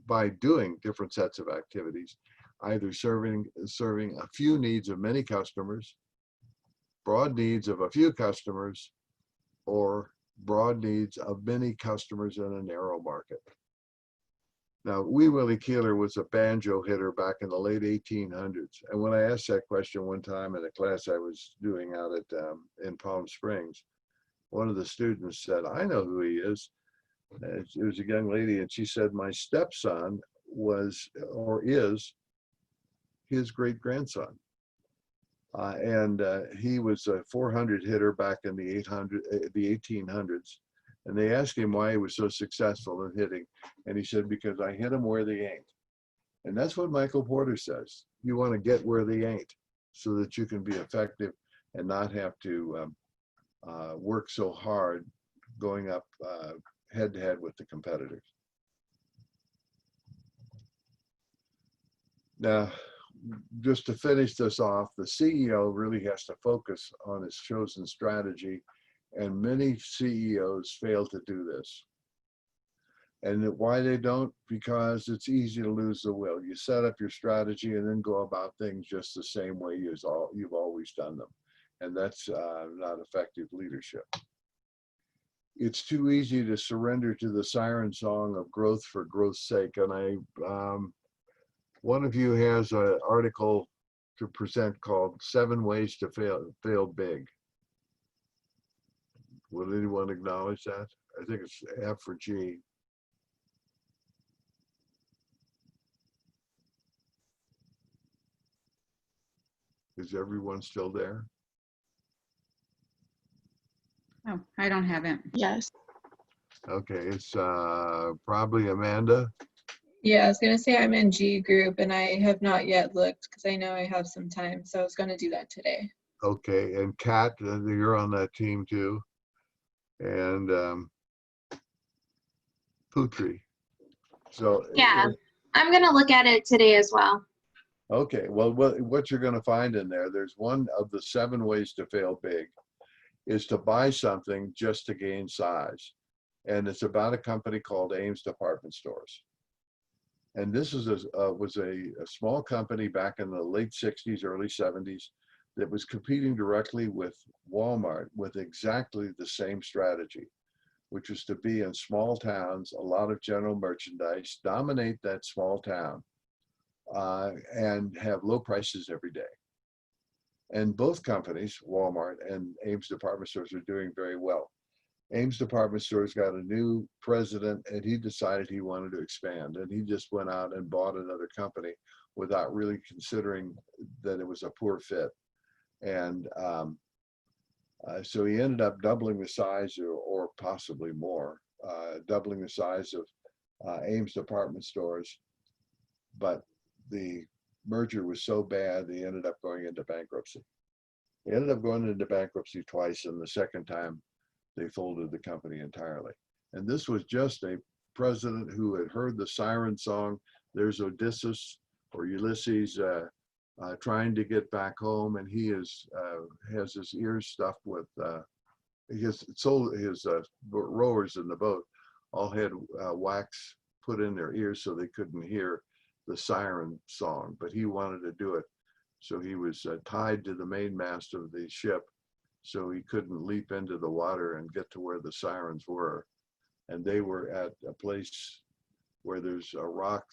Speaker 1: by doing different sets of activities, either serving a few needs of many customers, broad needs of a few customers, or broad needs of many customers in a narrow market. Now, Wee Willie Keeler was a banjo hitter back in the late 1800s. And when I asked that question one time in a class I was doing out at in Palm Springs, one of the students said, "I know who he is." It was a young lady, and she said, "My stepson was or is his great-grandson." He was a 400 hitter back in the 1800s. And they asked him why he was so successful in hitting. And he said, "Because I hit them where they ain't." And that's what Michael Porter says. You want to get where they ain't so that you can be effective and not have to work so hard going up head to head with the competitors. Now, just to finish this off, the CEO really has to focus on his chosen strategy, and many CEOs fail to do this. And why they don't? Because it's easy to lose the will. You set up your strategy and then go about things just the same way you've always done them. And that's not effective leadership. It's too easy to surrender to the siren song of growth for growth's sake. And one of you has an article to present called 7 Ways to Fail Big. Will anyone acknowledge that? I think it's F or G. Is everyone still there?
Speaker 6: Oh, I don't have it.
Speaker 2: Yes.
Speaker 1: Okay, it's probably Amanda.
Speaker 8: Yeah, I was gonna say I'm in G group and I have not yet looked because I know I have some time, so I was gonna do that today.
Speaker 1: Okay, and Kat, you're on that team too. And Putri. So
Speaker 10: Yeah, I'm going to look at it today as well.
Speaker 1: okay, well, what you're going to find in there's one of the 7 ways to fail big is to buy something just to gain size. And it's about a company called Ames Department Stores. And this was a small company back in the late 60s, early 70s that was competing directly with Walmart with exactly the same strategy, which was to be in small towns, a lot of general merchandise, dominate that small town, and have low prices every day. And both companies, Walmart and Ames Department Stores, are doing very well. Ames Department Stores got a new president, and he decided he wanted to expand. And he just went out and bought another company without really considering that it was a poor fit. And so he ended up doubling the size, or possibly more, doubling the size of Ames Department Stores. But the merger was so bad, he ended up going into bankruptcy. He ended up going into bankruptcy twice, and the second time they folded the company entirely. And this was just a president who had heard the siren song, "There's Odysseus or Ulysses trying to get back home, and he is has his ears stuffed with his rowers in the boat all had wax put in their ears so they couldn't hear the siren song, but he wanted to do it. So he was tied to the mainmast of the ship so he couldn't leap into the water and get to where the sirens were. And they were at a place where there's a rock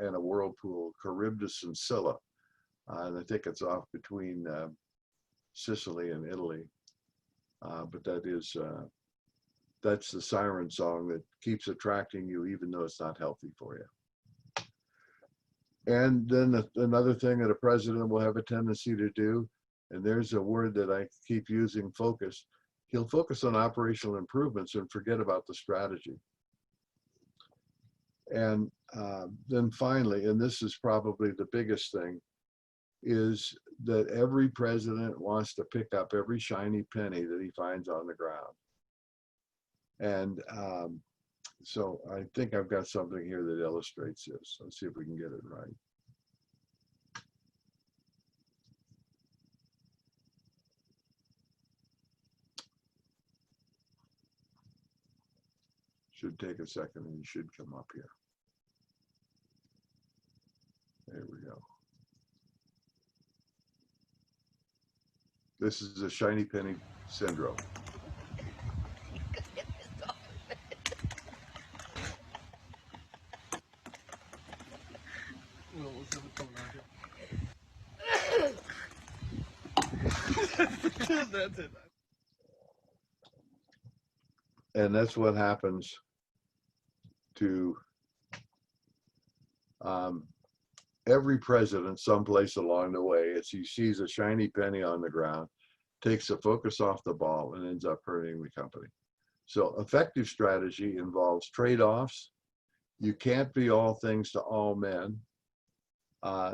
Speaker 1: and a whirlpool, Charybdis and Scylla. And I think it's off between Sicily and Italy. But that's the siren song that keeps attracting you, even though it's not healthy for you. And then another thing that a president will have a tendency to do, and there's a word that I keep using, focus. He'll focus on operational improvements and forget about the strategy. And then finally, and this is probably the biggest thing, is that every president wants to pick up every shiny penny that he finds on the ground. And so I think I've got something here that illustrates this. Let's see if we can get it right. Should take a second and you should come up here. There we go. This is the shiny penny syndrome. And that's what happens to every president someplace along the way. As he sees a shiny penny on the ground, takes the focus off the ball and ends up hurting the company. So effective strategy involves trade-offs. You can't be all things to all men.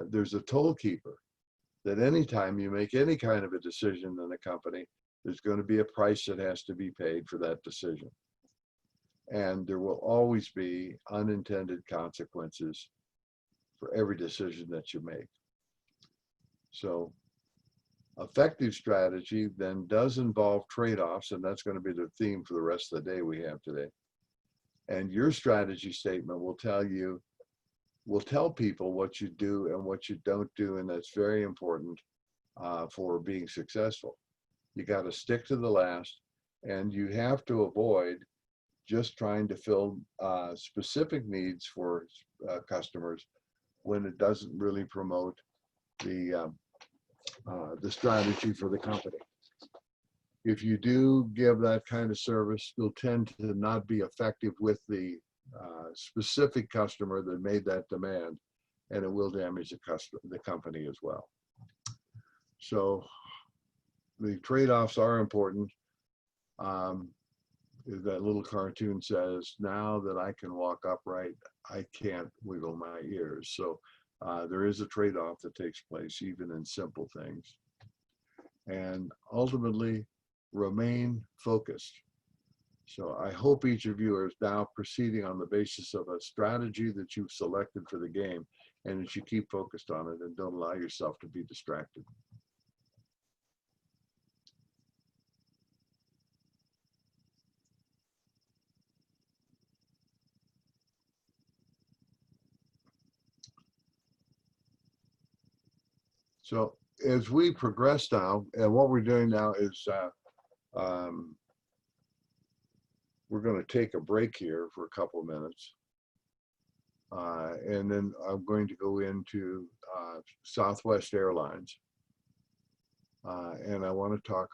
Speaker 1: There's a toll keeper that anytime you make any kind of a decision in a company, there's going to be a price that has to be paid for that decision. And there will always be unintended consequences for every decision that you make. So effective strategy then does involve trade-offs, and that's going to be the theme for the rest of the day we have today. And your strategy statement will tell people what you do and what you don't do, and that's very important for being successful. You got to stick to the last, and you have to avoid just trying to fill specific needs for customers when it doesn't really promote the strategy for the company. If you do give that kind of service, you'll tend to not be effective with the specific customer that made that demand, and it will damage the company as well. So the trade-offs are important. That little cartoon says, now that I can walk upright, I can't wiggle my ears. So there is a trade-off that takes place even in simple things. And ultimately, remain focused. So I hope each of you are now proceeding on the basis of a strategy that you've selected for the game, and that you keep focused on it and don't allow yourself to be distracted. So as we progress now, and what we're doing now is we're going to take a break here for a couple of minutes. And then I'm going to go into Southwest Airlines. And I want to talk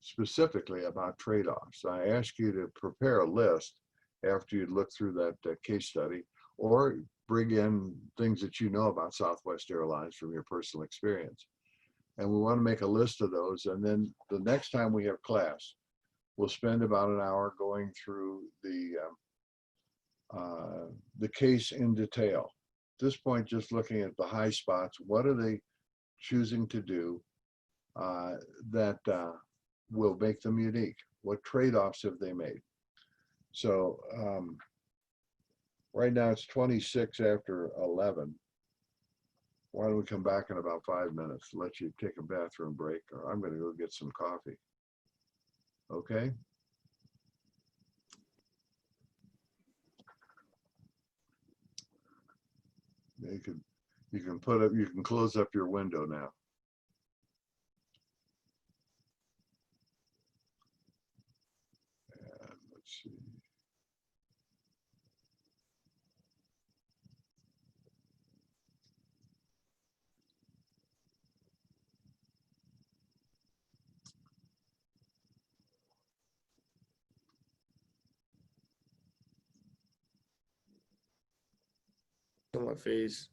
Speaker 1: specifically about trade-offs. I ask you to prepare a list after you look through that case study, or bring in things that you know about Southwest Airlines from your personal experience. And we want to make a list of those. And then the next time we have class, we'll spend about an hour going through the case in detail. At this point, just looking at the high spots, what are they choosing to do that will make them unique? What trade-offs have they made? So right now it's 26 after 11. Why don't we come back in about 5 minutes, let you take a bathroom break, or I'm going to go get some coffee. Okay? You can put up, you can close up your window now. And let's see.
Speaker 3: On my face.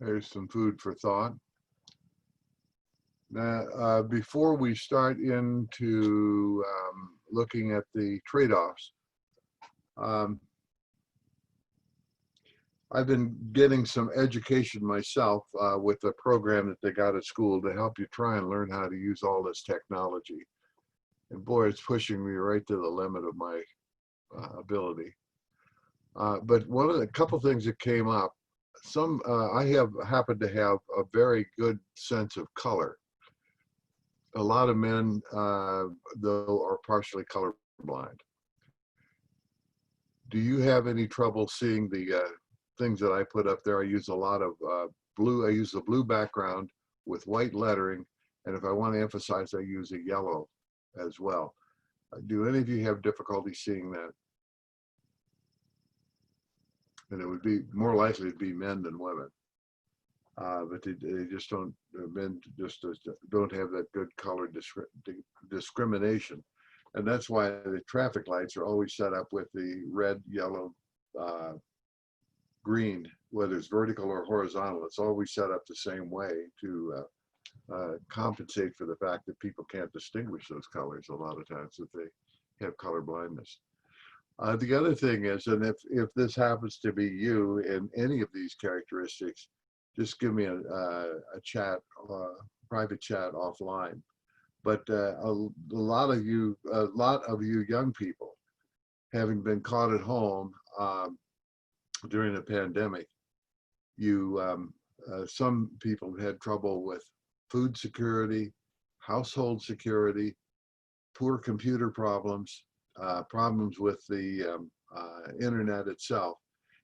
Speaker 1: There's some food for thought. Now, before we start into looking at the trade-offs, I've been getting some education myself with a program that they got at school to help you try and learn how to use all this technology. And boy, it's pushing me right to the limit of my ability. But a couple things that came up I have happened to have a very good sense of color. A lot of men, though, are partially colorblind. Do you have any trouble seeing the things that I put up there? I use a lot of blue. I use the blue background with white lettering, and if I want to emphasize, I use a yellow as well. Do any of you have difficulty seeing that? And it would be more likely to be men than women. But they just don't, men just don't have that good color discrimination. And that's why the traffic lights are always set up with the red, yellow, green, whether it's vertical or horizontal. It's always set up the same way to compensate for the fact that people can't distinguish those colors a lot of times if they have color blindness. The other thing is, and if this happens to be you in any of these characteristics, just give me a chat, private chat offline. But a lot of you young people, having been caught at home during the pandemic, some people had trouble with food security, household security, poor computer problems, problems with the internet itself.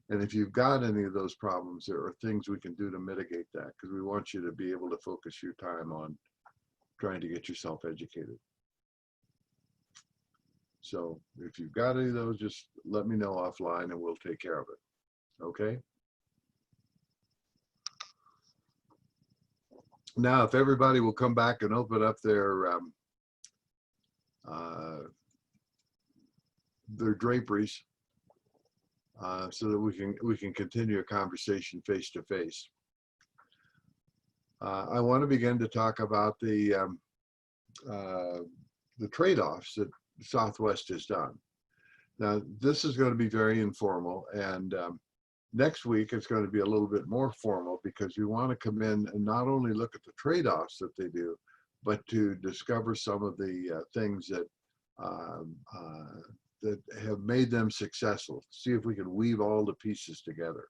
Speaker 1: And if you've got any of those problems, there are things we can do to mitigate that, because we want you to be able to focus your time on trying to get yourself educated. So if you've got any of those, just let me know offline and we'll take care of it. Okay? Now, if everybody will come back and open up their draperies, so that we can continue a conversation face to face. I want to begin to talk about the trade-offs that Southwest has done. Now, this is going to be very informal, and next week it's going to be a little bit more formal, because we want to come in and not only look at the trade-offs that they do, but to discover some of the things that that have made them successful. See if we can weave all the pieces together.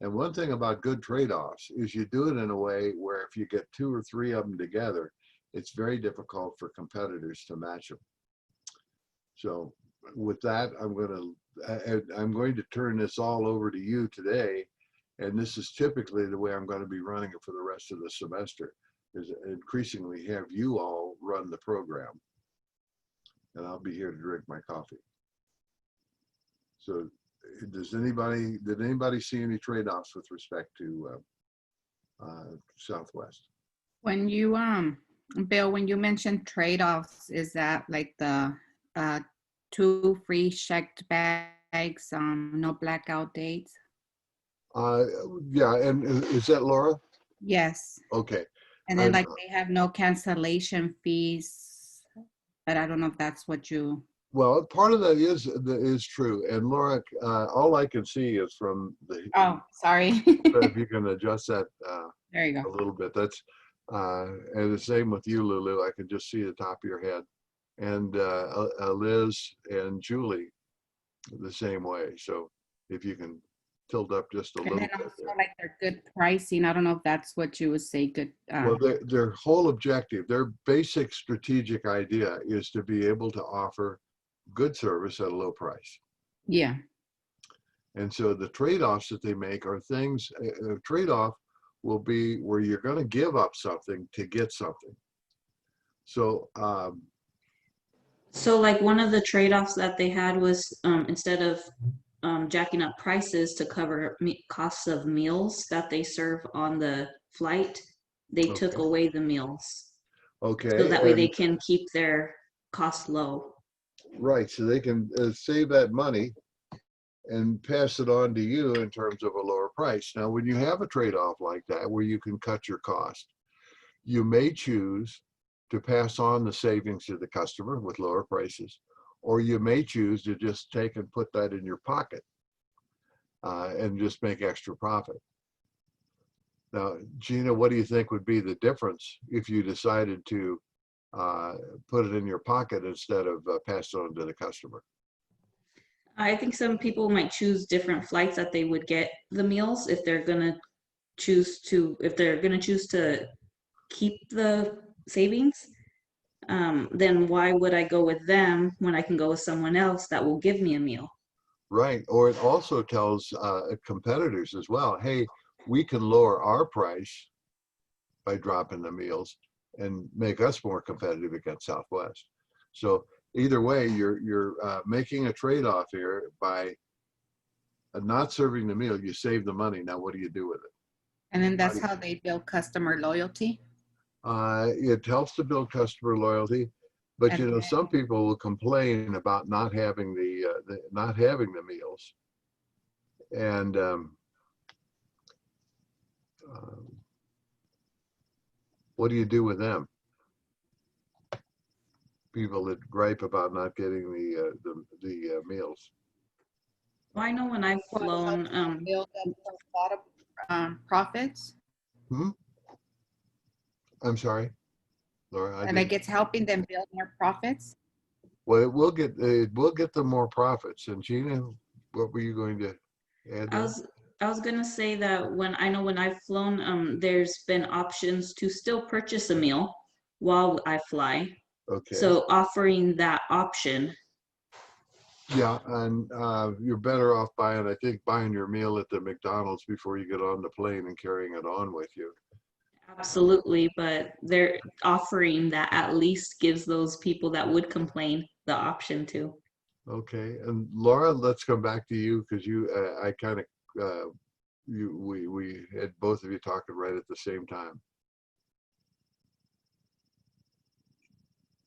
Speaker 1: And one thing about good trade-offs is you do it in a way where if you get 2 or 3 of them together, it's very difficult for competitors to match them. So with that, I'm going to turn this all over to you today. And this is typically the way I'm going to be running it for the rest of the semester, is increasingly have you all run the program. And I'll be here to drink my coffee. So did anybody see any trade-offs with respect to Southwest?
Speaker 6: When you, Bill, when you mentioned trade-offs, is that like the 2 free checked bags, no blackout dates?
Speaker 1: Yeah, and is that Laura?
Speaker 6: Yes.
Speaker 1: Okay.
Speaker 6: And then like they have no cancellation fees, but I don't know if that's what you.
Speaker 1: Well, part of that is true. And Laura, all I can see is from the.
Speaker 6: Oh, sorry.
Speaker 1: If you can adjust that
Speaker 6: there you go.
Speaker 1: a little bit. That's and the same with you, Lulu. I can just see the top of your head, and Liz and Julie, the same way. So if you can tilt up just a little bit.
Speaker 6: Also, like their good pricing. I don't know if that's what you would say. Good.
Speaker 1: Well, their whole objective, their basic strategic idea is to be able to offer good service at a low price.
Speaker 6: Yeah.
Speaker 1: And so the trade-offs that they make are things, a trade-off will be where you're going to give up something to get something. So,
Speaker 9: so like one of the trade-offs that they had was instead of jacking up prices to cover costs of meals that they serve on the flight, they took away the meals.
Speaker 1: Okay.
Speaker 9: So that way they can keep their costs low.
Speaker 1: Right, so they can save that money and pass it on to you in terms of a lower price. Now, when you have a trade-off like that, where you can cut your cost, you may choose to pass on the savings to the customer with lower prices, or you may choose to just take and put that in your pocket and just make extra profit. Now, Gina, what do you think would be the difference if you decided to put it in your pocket instead of pass it on to the customer?
Speaker 9: I think some people might choose different flights that they would get the meals if they're gonna choose to keep the savings. Then why would I go with them when I can go with someone else that will give me a meal?
Speaker 1: Right. Or it also tells competitors as well, hey, we can lower our price by dropping the meals and make us more competitive against Southwest. So either way, you're making a trade-off here by not serving the meal. You save the money. Now, what do you do with it?
Speaker 6: And then that's how they build customer loyalty.
Speaker 1: It helps to build customer loyalty, but you
Speaker 6: And
Speaker 1: know, some people will complain about not having the meals, and what do you do with them? People that gripe about not getting the meals.
Speaker 9: Well, I know when I've
Speaker 6: well, it
Speaker 9: flown,
Speaker 6: helps build up a lot of profits.
Speaker 1: I'm sorry, Laura.
Speaker 6: And like it's helping them build more profits.
Speaker 1: Well, it will get them more profits. And Gina, what were you going to add there?
Speaker 9: I was gonna say that when I've flown, there's been options to still purchase a meal while I fly.
Speaker 1: Okay.
Speaker 9: So offering that option.
Speaker 1: Yeah, and you're better off buying your meal at the McDonald's before you get on the plane and carrying it on with you.
Speaker 9: Absolutely, but they're offering that at least gives those people that would complain the option to.
Speaker 1: Okay, and Laura, let's come back to you because we had both of you talking right at the same time.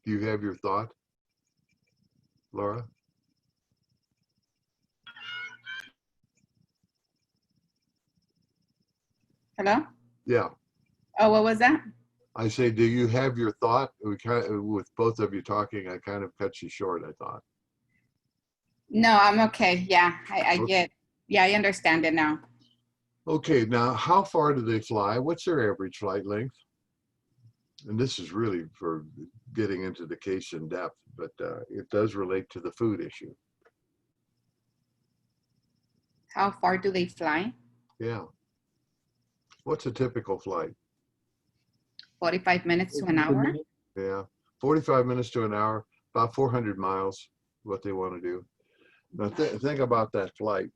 Speaker 1: Do you have your thought, Laura?
Speaker 6: Hello?
Speaker 1: Yeah.
Speaker 6: Oh, what was that?
Speaker 1: I say, do you have your thought? With both of you talking, I kind of cut you short, I thought.
Speaker 6: No, I'm okay. Yeah, I
Speaker 1: Okay.
Speaker 6: get. Yeah, I understand it now.
Speaker 1: Okay, now how far do they fly? What's their average flight length? And this is really for getting into the case in depth, but it does relate to the food issue.
Speaker 6: How far do they fly?
Speaker 1: Yeah. What's a typical flight?
Speaker 6: 45 minutes to an hour?
Speaker 1: Yeah, 45 minutes to an hour, about 400 miles, what they want to do. Now think about that flight.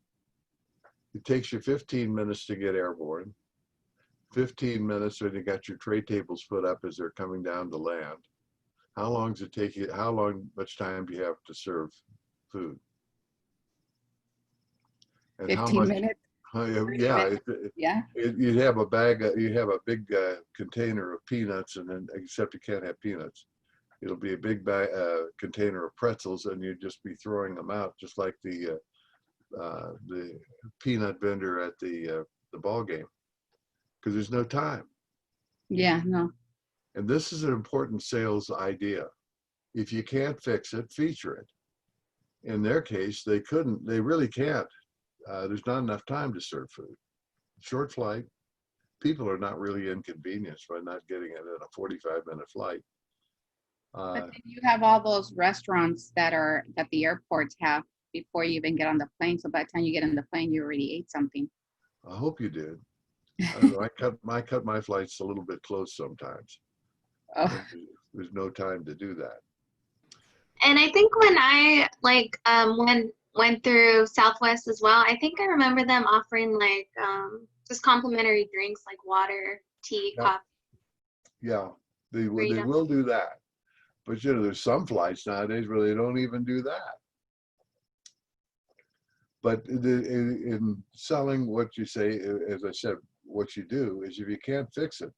Speaker 1: It takes you 15 minutes to get airborne, 15 minutes when you got your tray tables put up as they're coming down to land. How long does it take you? Much time do you have to serve food? And
Speaker 6: 15 minutes?
Speaker 1: Yeah,
Speaker 6: Yeah.
Speaker 1: you'd have a big container of peanuts, and then except you can't have peanuts. It'll be a big container of pretzels, and you'd just be throwing them out, just like the peanut vendor at the ball game, because there's no time.
Speaker 6: Yeah, no.
Speaker 1: And this is an important sales idea. If you can't fix it, feature it. In their case, they really can't. There's not enough time to serve food. Short flight, people are not really inconvenienced by not getting it in a 45-minute flight.
Speaker 6: But then you have all those restaurants that the airports have before you even get on the plane. So by the time you get on the plane, you already ate something.
Speaker 1: I hope you did. I cut my flights a little bit close sometimes.
Speaker 6: Oh.
Speaker 1: There's no time to do that.
Speaker 10: And I think when I went through Southwest as well, I think I remember them offering just complimentary drinks like water, tea,
Speaker 1: Yeah.
Speaker 10: coffee.
Speaker 1: Yeah, they will do that. But you know, there's some flights nowadays where they don't even do that. But in selling what you say, as I said, what you do is if you can't fix it,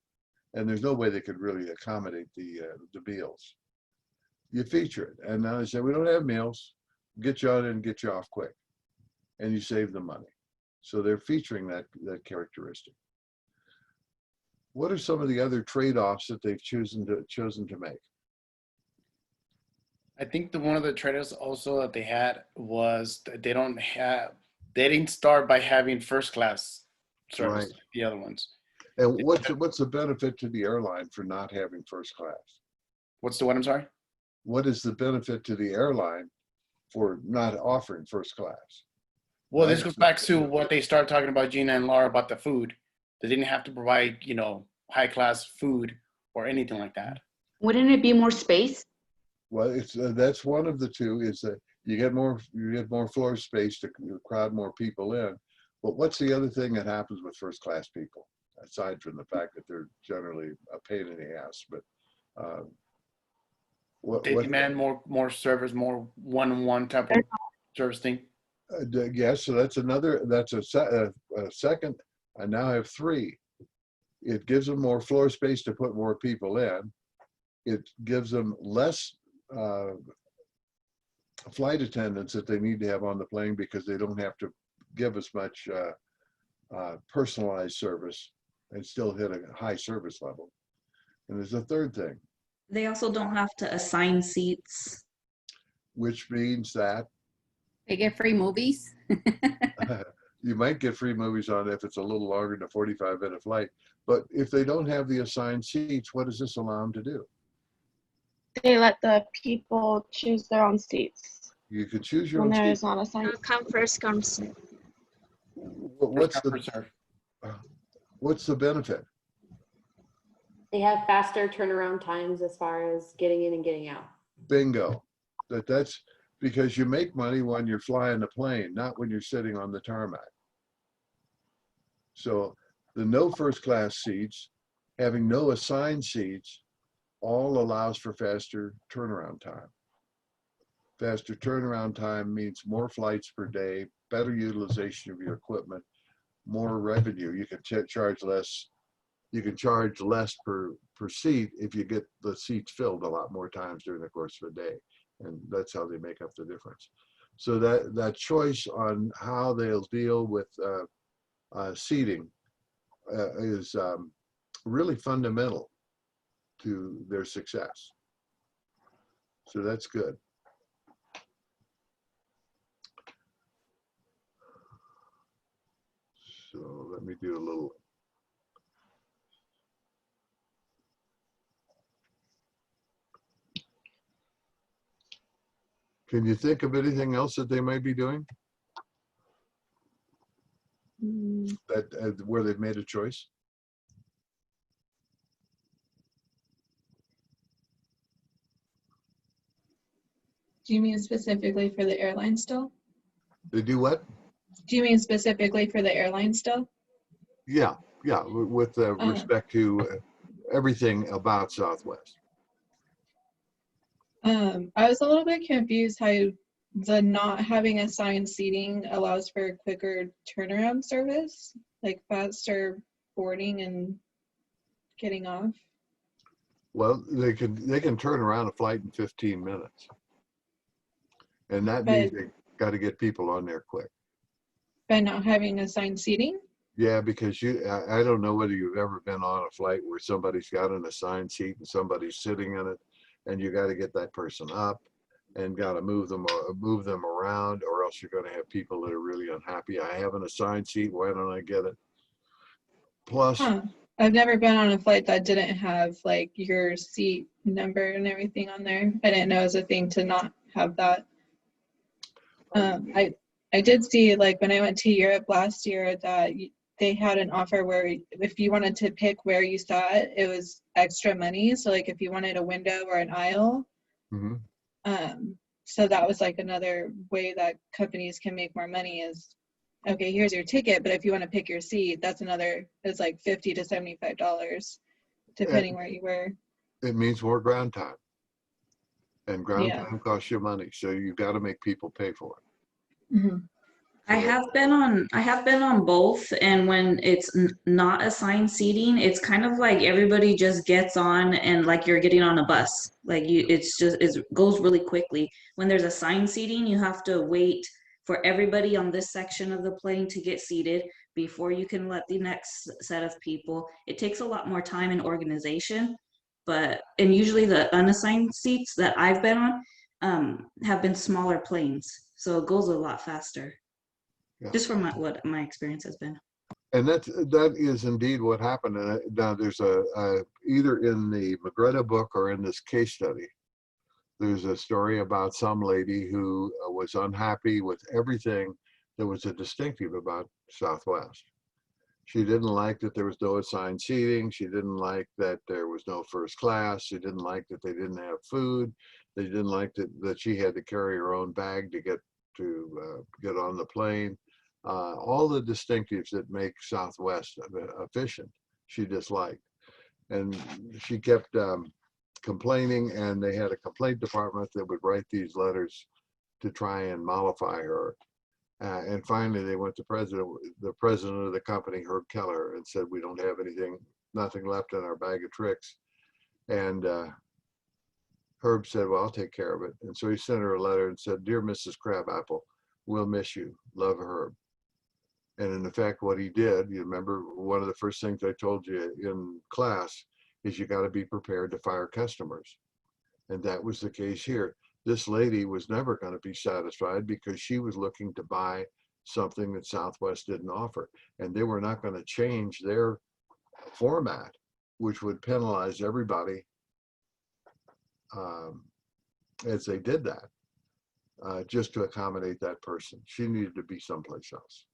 Speaker 1: and there's no way they could really accommodate the meals, you feature it. And now they say, we don't have meals, get you on and get you off quick. And you save the money. So they're featuring that characteristic. What are some of the other trade-offs that they've chosen to make?
Speaker 3: I think one of the trade-offs also that they had was that they didn't start by having first class service,
Speaker 1: Right.
Speaker 3: the other ones.
Speaker 1: And what's the benefit to the airline for not having first class?
Speaker 3: What's the one, I'm sorry?
Speaker 1: What is the benefit to the airline for not offering first class.
Speaker 3: Well, this goes back to what they started talking about, Gina and Laura, about the food. They didn't have to provide, high class food or anything like that.
Speaker 5: Wouldn't it be more space?
Speaker 1: Well, it's that's one of the two, is that you get more floor space to crowd more people in. But what's the other thing that happens with first class people, aside from the fact that they're generally a pain in the ass? But
Speaker 3: They demand more service, more one-on-one type of service thing.
Speaker 1: Yes, so that's a second. I now have three. It gives them more floor space to put more people in. It gives them less flight attendants that they need to have on the plane, because they don't have to give as much personalized service and still hit a high service level. And there's a third thing.
Speaker 9: They also don't have to assign seats.
Speaker 1: Which means that
Speaker 6: They get free movies.
Speaker 1: you might get free movies on it if it's a little longer than a 45-minute flight. But if they don't have the assigned seats, what does this allow them to do?
Speaker 2: They let the people choose their own seats
Speaker 1: You could choose your
Speaker 2: when
Speaker 1: own
Speaker 2: there
Speaker 1: seat.
Speaker 2: is not a sign.
Speaker 10: Come first, come serve.
Speaker 1: What's the benefit?
Speaker 7: They have faster turnaround times as far as getting in and getting out.
Speaker 1: Bingo. That's because you make money when you're flying the plane, not when you're sitting on the tarmac. So the no first class seats, having no assigned seats, all allows for faster turnaround time. Faster turnaround time means more flights per day, better utilization of your equipment, more revenue. You can charge less. You can charge less per seat if you get the seats filled a lot more times during the course of a day. And that's how they make up the difference. So that choice on how they'll deal with seating is really fundamental to their success. So that's good. So let me do a little. Can you think of anything else that they might be doing that where they've made a choice?
Speaker 8: Do you mean specifically for the airline still?
Speaker 1: They do what?
Speaker 8: Do you mean specifically for the airline still?
Speaker 1: Yeah, with respect to everything about Southwest.
Speaker 8: I was a little bit confused how the not having assigned seating allows for quicker turnaround service, like faster boarding and getting off.
Speaker 1: Well, they can turn around a flight in 15 minutes. And that means they got to get people on there quick.
Speaker 8: By not having assigned seating?
Speaker 1: Yeah, because I don't know whether you've ever been on a flight where somebody's got an assigned seat and somebody's sitting in it, and you got to get that person up and got to move them around, or else you're going to have people that are really unhappy. I have an assigned seat. Why don't I get it? Plus,
Speaker 8: I've never been on a flight that didn't have like your seat number and everything on there. I didn't know it was a thing to not have that. I did see, like when I went to Europe last year, that they had an offer where if you wanted to pick where you sat, it was extra money. So like if you wanted a window or an aisle. So that was like another way that companies can make more money is, okay, here's your ticket, but if you want to pick your seat, that's it's like $50 to $75, depending where you were.
Speaker 1: it means more ground time. And ground time costs you money. So you've got to make people pay for it.
Speaker 9: I have been on both, and when it's not assigned seating, it's kind of like everybody just gets on and like you're getting on a bus. Like it goes really quickly. When there's assigned seating, you have to wait for everybody on this section of the plane to get seated before you can let the next set of people. It takes a lot more time and organization, and usually the unassigned seats that I've been on have been smaller planes, so it goes a lot faster. Just from what my experience has been.
Speaker 1: And that is indeed what happened. And now there's either in the Magretta book or in this case study, There's a story about some lady who was unhappy with everything that was a distinctive about Southwest. She didn't like that there was no assigned seating. She didn't like that there was no first class. She didn't like that they didn't have food. They didn't like that she had to carry her own bag to get on the plane. All the distinctives that make Southwest efficient, she disliked. And she kept complaining, and they had a complaint department that would write these letters to try and mollify her. And finally, they went to the president of the company, Herb Keller, and said, "We don't have nothing left in our bag of tricks." And Herb said, "Well, I'll take care of it." And so he sent her a letter and said, "Dear Mrs. Crabapple, we'll miss you. Love, Herb." And in effect, what he did, you remember one of the first things I told you in class is you got to be prepared to fire customers. And that was the case here. This lady was never going to be satisfied because she was looking to buy something that Southwest didn't offer. And they were not going to change their format, which would penalize everybody as they did that, just to accommodate that person. She needed to be someplace else.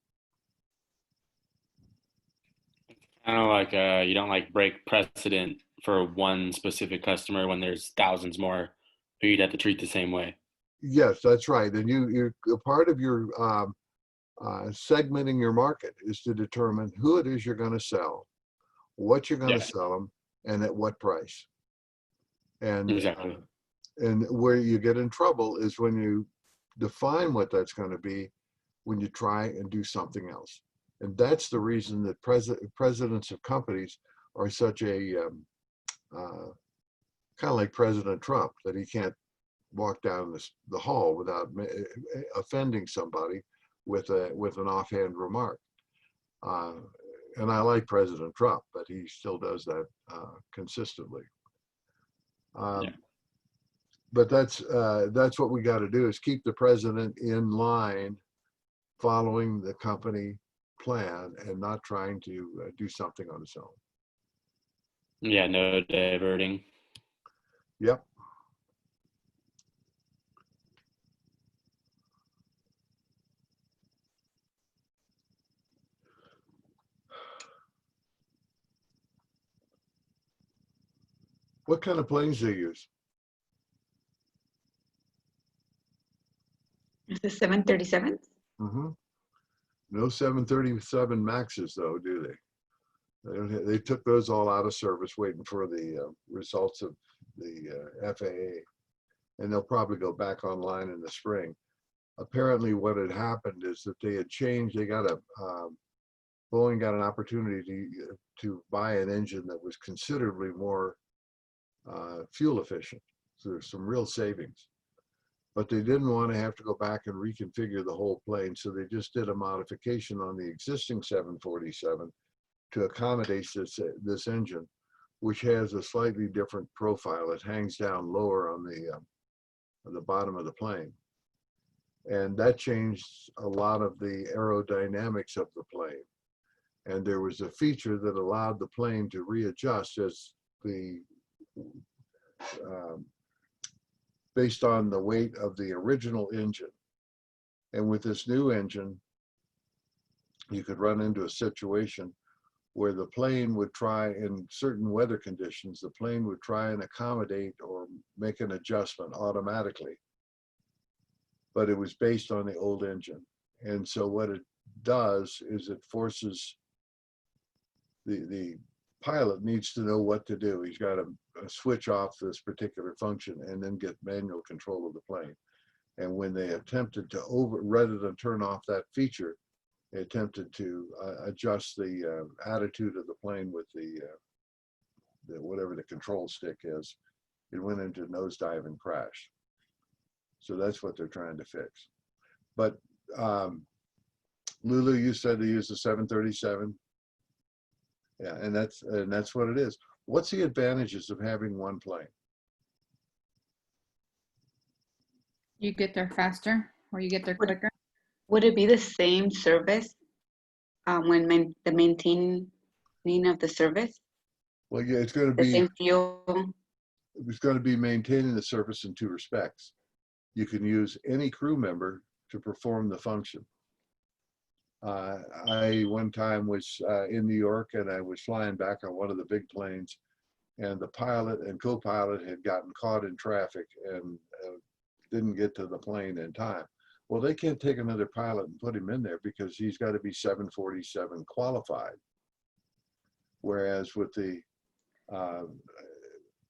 Speaker 4: Kind of like you don't like break precedent for one specific customer when there's thousands more who you'd have to treat the same way.
Speaker 1: Yes, that's right. And you're part of your segmenting your market is to determine who it is you're going to sell, what you're going to sell them, and at what price. And
Speaker 4: exactly.
Speaker 1: And where you get in trouble is when you define what that's going to be, when you try and do something else. And that's the reason that presidents of companies are such a kind of like President Trump, that he can't walk down the hall without offending somebody with an offhand remark. And I like President Trump, but he still does that consistently. But that's what we got to do, is keep the president in line, following the company plan and not trying to do something on its own.
Speaker 4: Yeah, no diverting.
Speaker 1: Yep. What kind of planes do you use?
Speaker 5: Is the 737?
Speaker 1: Mm-hmm. No 737 Maxes, though, do they? They took those all out of service, waiting for the results of the FAA, and they'll probably go back online in the spring. Apparently, what had happened is that they had changed. Boeing got an opportunity to buy an engine that was considerably more fuel efficient. So there's some real savings. But they didn't want to have to go back and reconfigure the whole plane, so they just did a modification on the existing 747 to accommodate this engine, which has a slightly different profile. It hangs down lower on the bottom of the plane. And that changed a lot of the aerodynamics of the plane. And there was a feature that allowed the plane to readjust as based on the weight of the original engine. And with this new engine, you could run into a situation where the plane would try, in certain weather conditions, the plane would try and accommodate or make an adjustment automatically. But it was based on the old engine. And so what it does is it forces the pilot needs to know what to do. He's got to switch off this particular function and then get manual control of the plane. And when they attempted to rather than turn off that feature, they attempted to adjust the attitude of the plane with the whatever the control stick is. It went into nosedive and crashed. So that's what they're trying to fix. But Lulu, you said to use the 737. Yeah, and that's what it is. What's the advantages of having one plane?
Speaker 6: You get there faster, or you get there quicker.
Speaker 5: Would it be the same service when the maintaining of the service?
Speaker 1: Well, yeah, it's going to
Speaker 5: The
Speaker 1: be
Speaker 5: same fuel.
Speaker 1: it's going to be maintaining the surface in two respects. You can use any crew member to perform the function. I one time was in New York, and I was flying back on one of the big planes, and the pilot and co-pilot had gotten caught in traffic and didn't get to the plane in time. Well, they can't take another pilot and put him in there because he's got to be 747 qualified. Whereas with the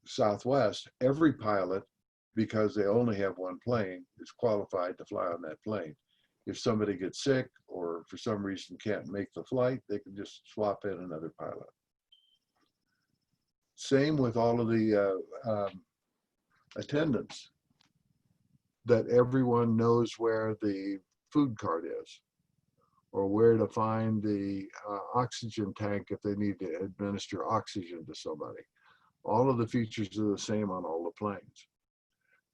Speaker 1: Southwest, every pilot, because they only have one plane, is qualified to fly on that plane. If somebody gets sick or for some reason can't make the flight, they can just swap in another pilot. Same with all of the attendants, that everyone knows where the food cart is or where to find the oxygen tank if they need to administer oxygen to somebody. All of the features are the same on all the planes.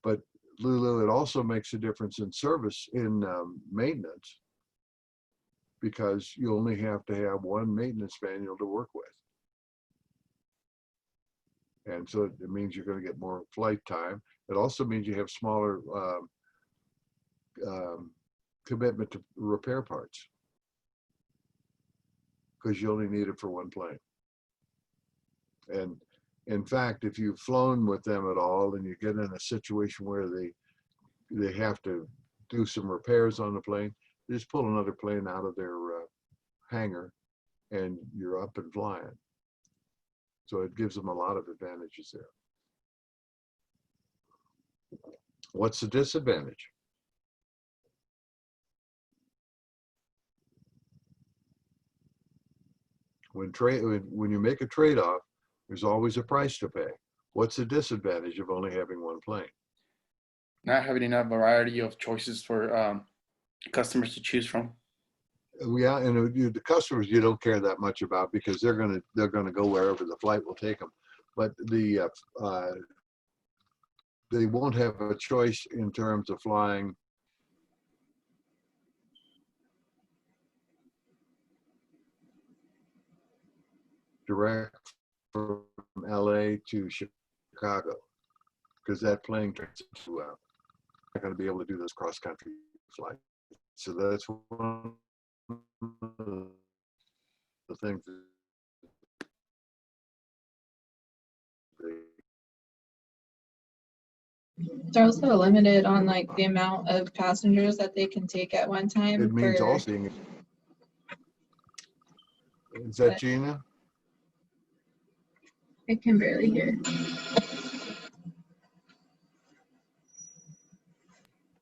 Speaker 1: But Lulu, it also makes a difference in service, in maintenance, because you only have to have one maintenance manual to work with. And so it means you're going to get more flight time. It also means you have smaller commitment to repair parts, because you only need it for one plane. And in fact, if you've flown with them at all and you get in a situation where they have to do some repairs on the plane, they just pull another plane out of their hangar and you're up and flying. So it gives them a lot of advantages there. What's the disadvantage? When you make a trade-off, there's always a price to pay. What's the disadvantage of only having one plane?
Speaker 3: Not having enough variety of choices for customers to choose from.
Speaker 1: Yeah, and the customers you don't care that much about, because they're gonna go wherever the flight will take them. But they won't have a choice in terms of flying direct from LA to Chicago, because that plane turns into not going to be able to do this cross-country flight. So that's one of the things
Speaker 8: They're also limited on like the amount of passengers that they can take at one time.
Speaker 1: it means also. Is that Gina?
Speaker 8: I can barely hear.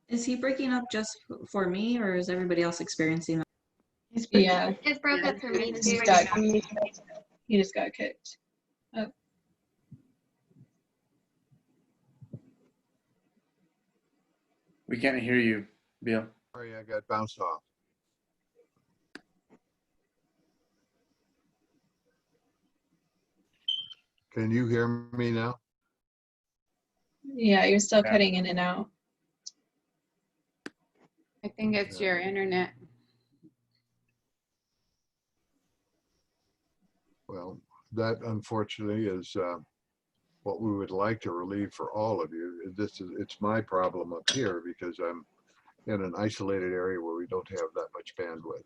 Speaker 9: Is he breaking up just for me, or is everybody else experiencing that?
Speaker 8: Yeah.
Speaker 10: It broke up for me too.
Speaker 8: He just got kicked. Oh.
Speaker 3: We can't hear you, Bill.
Speaker 1: Sorry, I got bounced off. Can you hear me now?
Speaker 8: Yeah, you're still
Speaker 3: Yeah.
Speaker 8: cutting in and out.
Speaker 6: I think it's your internet.
Speaker 1: Well, that unfortunately is what we would like to relieve for all of you. It's my problem up here because I'm in an isolated area where we don't have that much bandwidth.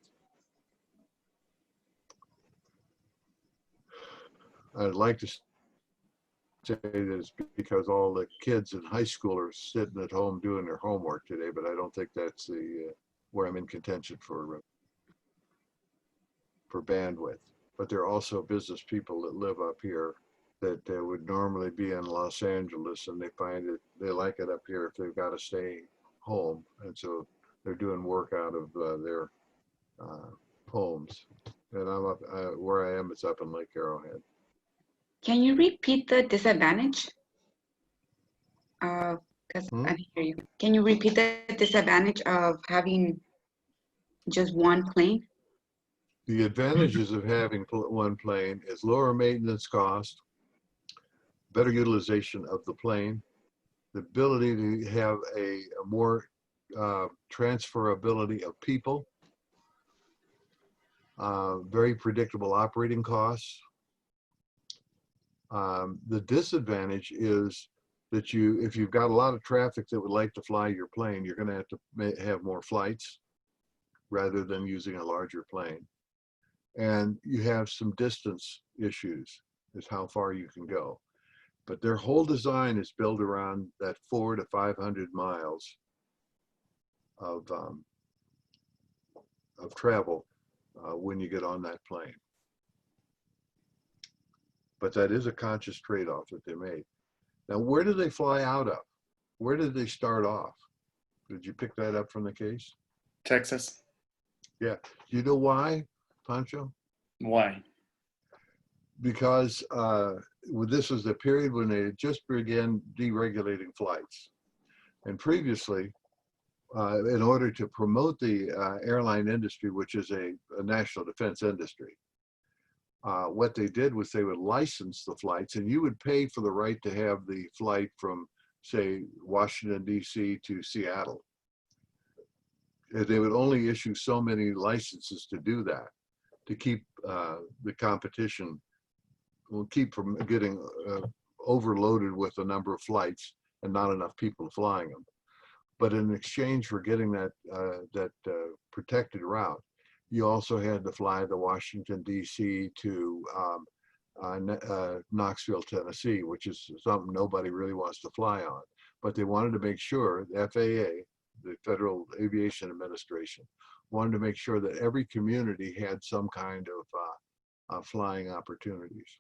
Speaker 1: I'd like to say this because all the kids in high school are sitting at home doing their homework today, but I don't think that's where I'm in contention for bandwidth. But there are also business people that live up here that would normally be in Los Angeles, and they find it, they like it up here if they've got to stay home, and so they're doing work out of their homes. And I'm up where I am. It's up in Lake Arrowhead.
Speaker 5: Can you repeat the disadvantage? Because I didn't hear you. Can you repeat the disadvantage of having just one plane?
Speaker 1: The advantages of having one plane is lower maintenance cost, better utilization of the plane, the ability to have a more transferability of people, very predictable operating costs. The disadvantage is that if you've got a lot of traffic that would like to fly your plane, you're going to have to have more flights rather than using a larger plane. And you have some distance issues, is how far you can go. But their whole design is built around that 400 to 500 miles of travel when you get on that plane. But that is a conscious trade-off that they made. Now, where do they fly out of? Where did they start off? Did you pick that up from the case?
Speaker 3: Texas.
Speaker 1: Yeah. Do you know why, Pancho?
Speaker 3: Why?
Speaker 1: Because this was the period when they had just began deregulating flights. And previously, in order to promote the airline industry, which is a national defense industry, what they did was they would license the flights, and you would pay for the right to have the flight from, say, Washington, D.C. to Seattle. They would only issue so many licenses to do that, to keep the competition, keep from getting overloaded with the number of flights and not enough people flying them. But in exchange for getting that protected route, you also had to fly the Washington, D.C. to Knoxville, Tennessee, which is something nobody really wants to fly on. But they wanted to make sure, the FAA, the Federal Aviation Administration, wanted to make sure that every community had some kind of flying opportunities.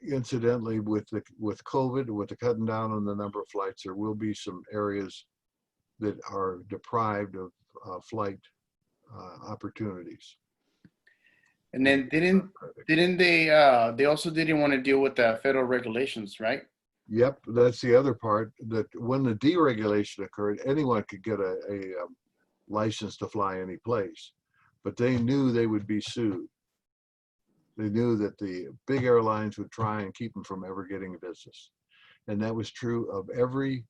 Speaker 1: Incidentally, with COVID, with the cutting down on the number of flights, there will be some areas that are deprived of flight opportunities.
Speaker 3: And then didn't they also didn't want to deal with the federal regulations, right?
Speaker 1: Yep, that's the other part, that when the deregulation occurred, anyone could get a license to fly any place, but they knew they would be sued. They knew that the big airlines would try and keep them from ever getting business. And that was true of every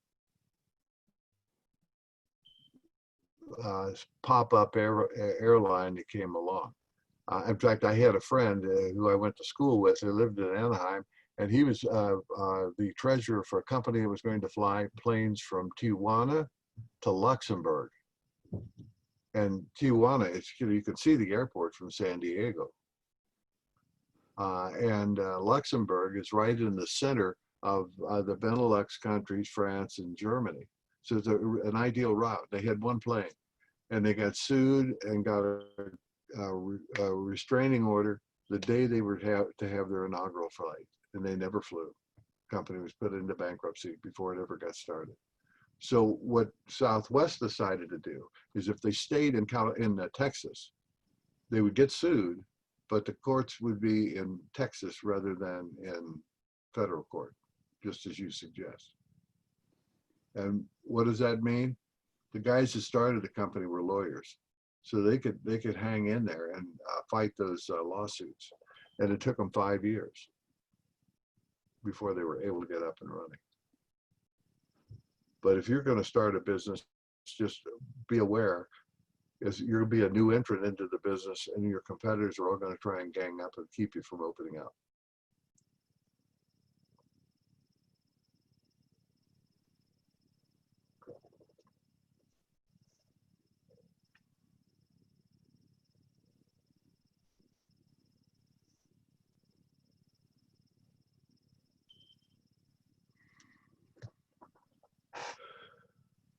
Speaker 1: pop-up airline that came along. In fact, I had a friend who I went to school with who lived in Anaheim, and he was the treasurer for a company that was going to fly planes from Tijuana to Luxembourg. And Tijuana, you can see the airport from San Diego. And Luxembourg is right in the center of the Benelux countries, France and Germany. So it's an ideal route. They had one plane, and they got sued and got a restraining order the day they were to have their inaugural flight, and they never flew. The company was put into bankruptcy before it ever got started. So what Southwest decided to do is, if they stayed in Texas, they would get sued, but the courts would be in Texas rather than in federal court, just as you suggest. And what does that mean? The guys that started the company were lawyers, so they could hang in there and fight those lawsuits. And it took them 5 years before they were able to get up and running. But if you're going to start a business, just be aware, is you're going to be a new entrant into the business, and your competitors are all going to try and gang up and keep you from opening up.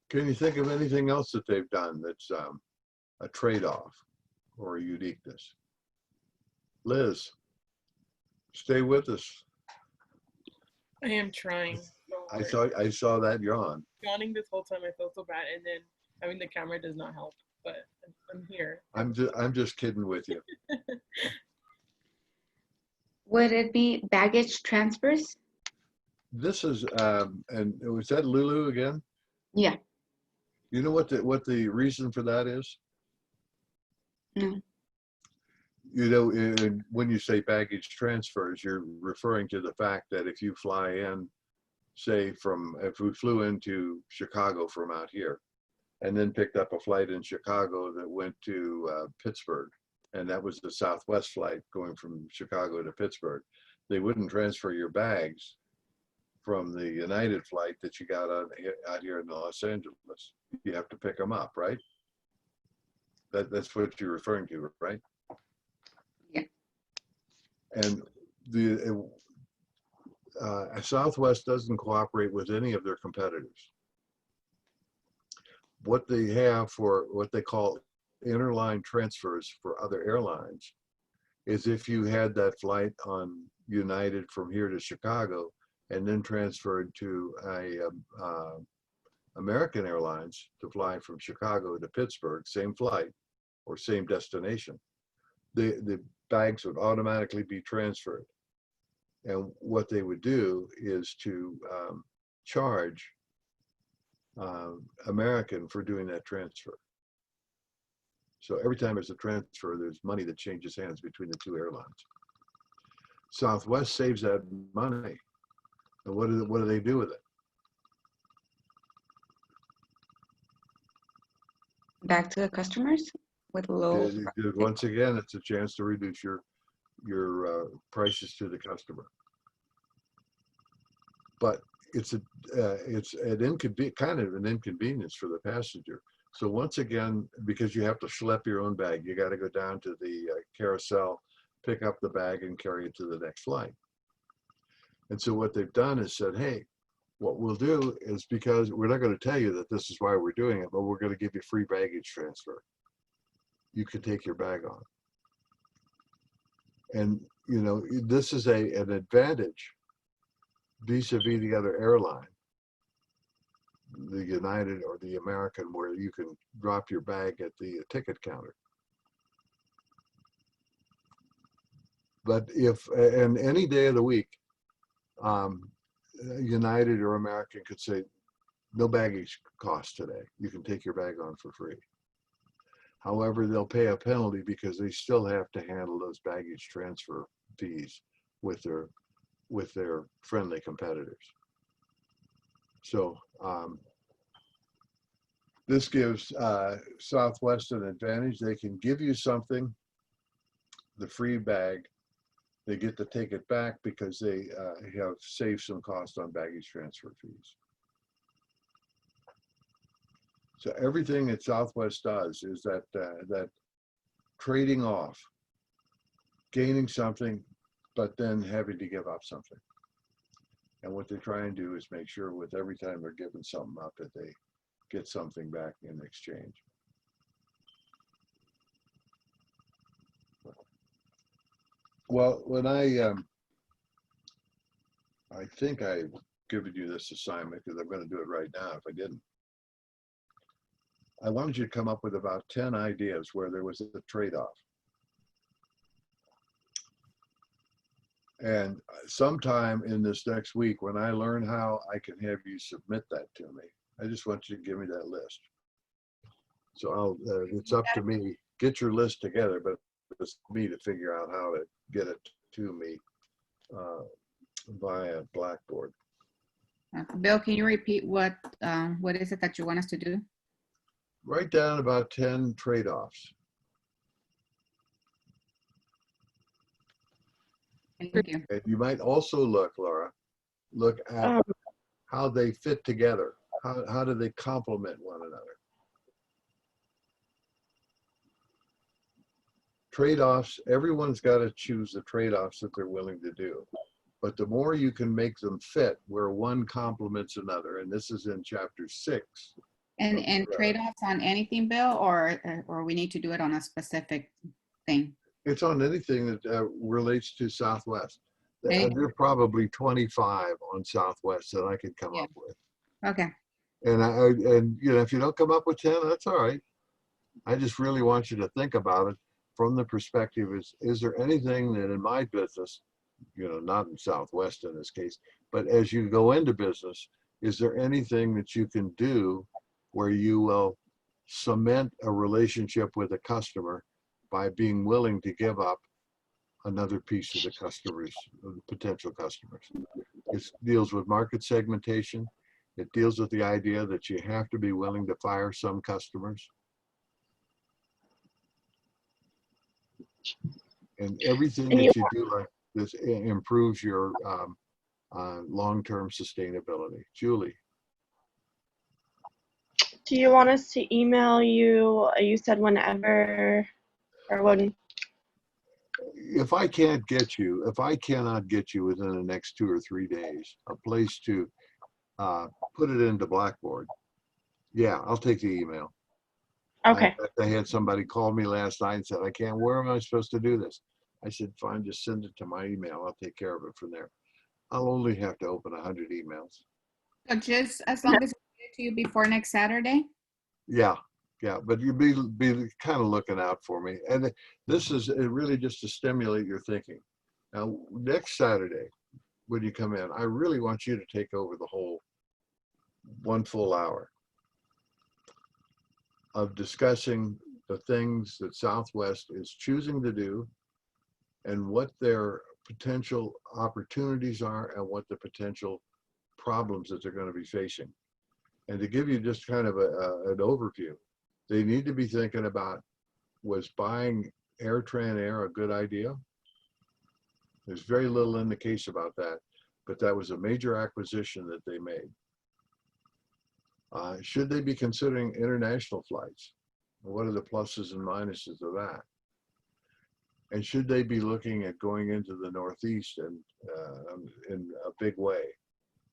Speaker 1: Can you think of anything else that they've done that's a trade-off or a uniqueness? Liz, stay with us.
Speaker 11: I am trying.
Speaker 1: I saw that yawn.
Speaker 11: Yawning this whole time, I felt so bad, and then having the camera does not help. But I'm here.
Speaker 1: I'm just kidding with you.
Speaker 5: Would it be baggage transfers?
Speaker 1: This is and was that Lulu again?
Speaker 5: Yeah.
Speaker 1: You know what the reason for that is?
Speaker 5: No.
Speaker 1: You know, when you say baggage transfers, you're referring to the fact that if you fly in, say if we flew into Chicago from out here, and then picked up a flight in Chicago that went to Pittsburgh, and that was the Southwest flight going from Chicago to Pittsburgh, they wouldn't transfer your bags from the United flight that you got on out here in Los Angeles. You have to pick them up, right? That's what you're referring to, right?
Speaker 6: Yeah.
Speaker 1: And the Southwest doesn't cooperate with any of their competitors. What they have for what they call interline transfers for other airlines is if you had that flight on United from here to Chicago and then transferred to American Airlines to fly from Chicago to Pittsburgh, same flight or same destination, the bags would automatically be transferred. And what they would do is to charge American for doing that transfer. So every time there's a transfer, there's money that changes hands between the two airlines. Southwest saves that money. And what do they do with it?
Speaker 5: Back to the customers with low.
Speaker 1: Once again, it's a chance to reduce your prices to the customer. But it's an kind of an inconvenience for the passenger. So once again, because you have to schlep your own bag, you got to go down to the carousel, pick up the bag, and carry it to the next flight. And so what they've done is said, hey, what we'll do is, because we're not going to tell you that this is why we're doing it, but we're going to give you free baggage transfer. You can take your bag on. And, you know, this is an advantage vis-a-vis the other airline, the United or the American, where you can drop your bag at the ticket counter. But if, and any day of the week, United or American could say, no baggage cost today. You can take your bag on for free. However, they'll pay a penalty because they still have to handle those baggage transfer fees with their friendly competitors. So this gives Southwest an advantage. They can give you something, the free bag. They get to take it back because they have saved some cost on baggage transfer fees. So everything that Southwest does is that trading off, gaining something, but then having to give up something. And what they try and do is make sure with every time they're giving something up that they get something back in exchange. Well, when I think I've given you this assignment because I'm going to do it right now if I didn't. I wanted you to come up with about 10 ideas where there was a trade-off. And sometime in this next week, when I learn how I can have you submit that to me, I just want you to give me that list. So it's up to me. Get your list together, but it's me to figure out how to get it to me via Blackboard.
Speaker 6: Bill, can you repeat what is it that you want us to do?
Speaker 1: Write down about 10 trade-offs.
Speaker 6: Thank you.
Speaker 1: And you might also look, Laura, look at how they fit together. How do they complement one another? Trade-offs, everyone's got to choose the trade-offs that they're willing to do. But the more you can make them fit where one complements another, and this is in chapter 6.
Speaker 6: And trade-offs on anything, Bill, or we need to do it on a specific thing?
Speaker 1: It's on anything that relates to Southwest. There are probably 25 on Southwest that I could come up with.
Speaker 6: Okay.
Speaker 1: And you know, if you don't come up with 10, that's all right. I just really want you to think about it from the perspective is there anything that in my business, you know, not in Southwest in this case, but as you go into business, is there anything that you can do where you will cement a relationship with a customer by being willing to give up another piece of the customers, of the potential customers? It deals with market segmentation. It deals with the idea that you have to be willing to fire some customers. And everything that you do like this improves your long-term sustainability. Julie.
Speaker 2: Do you want us to email you? You said whenever or when?
Speaker 1: If I cannot get you within the next 2 or 3 days, a place to put it into Blackboard, yeah, I'll take the email.
Speaker 2: Okay.
Speaker 1: I had somebody call me last night and said, where am I supposed to do this? I said, fine, just send it to my email. I'll take care of it from there. I'll only have to open 100 emails.
Speaker 6: So just as long as we get it to you before next Saturday?
Speaker 1: Yeah, but you be kind of looking out for me. And this is really just to stimulate your thinking. Now, next Saturday, when you come in, I really want you to take over the whole 1 full hour of discussing the things that Southwest is choosing to do and what their potential opportunities are and what the potential problems that they're going to be facing. And to give you just kind of an overview, they need to be thinking about, was buying AirTran Air a good idea? There's very little in the case about that, but that was a major acquisition that they made. Should they be considering international flights? What are the pluses and minuses of that? And should they be looking at going into the Northeast and in a big way?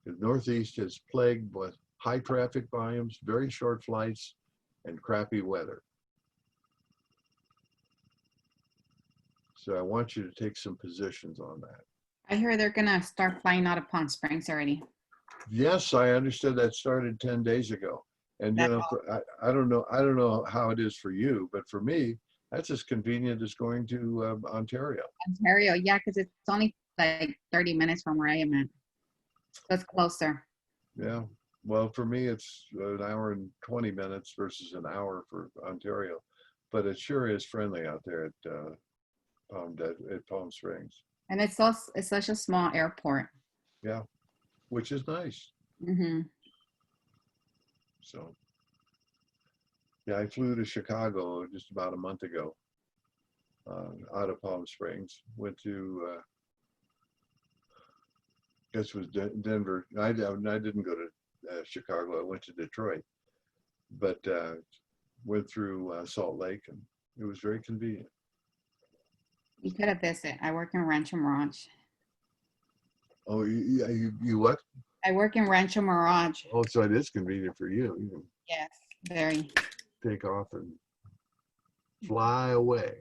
Speaker 1: The Northeast is plagued with high traffic volumes, very short flights, and crappy weather. So I want you to take some positions on that.
Speaker 6: I hear they're gonna start flying out of Palm Springs already.
Speaker 1: Yes, I understood that started 10 days ago. And you know, I don't know how it is for you, but for me, that's as convenient as going to Ontario.
Speaker 6: Ontario, yeah, because it's only like 30 minutes from where I am at. That's closer.
Speaker 1: Yeah. Well, for me, it's an hour and 20 minutes versus an hour for Ontario, but it sure is friendly out there at Palm Springs.
Speaker 6: And it's such a small airport.
Speaker 1: Yeah, which is nice.
Speaker 6: Mm-hmm.
Speaker 1: So, yeah, I flew to Chicago just about a month ago out of Palm Springs. Went to, guess it was Denver. I didn't go to Chicago. I went to Detroit, but went through Salt Lake, and it was very convenient.
Speaker 6: You could have visited. I work in Rancho Mirage.
Speaker 1: Oh, you what?
Speaker 6: I work in Rancho Mirage.
Speaker 1: Oh, so it is convenient for you. You can
Speaker 6: Yes, very.
Speaker 1: take off and fly away.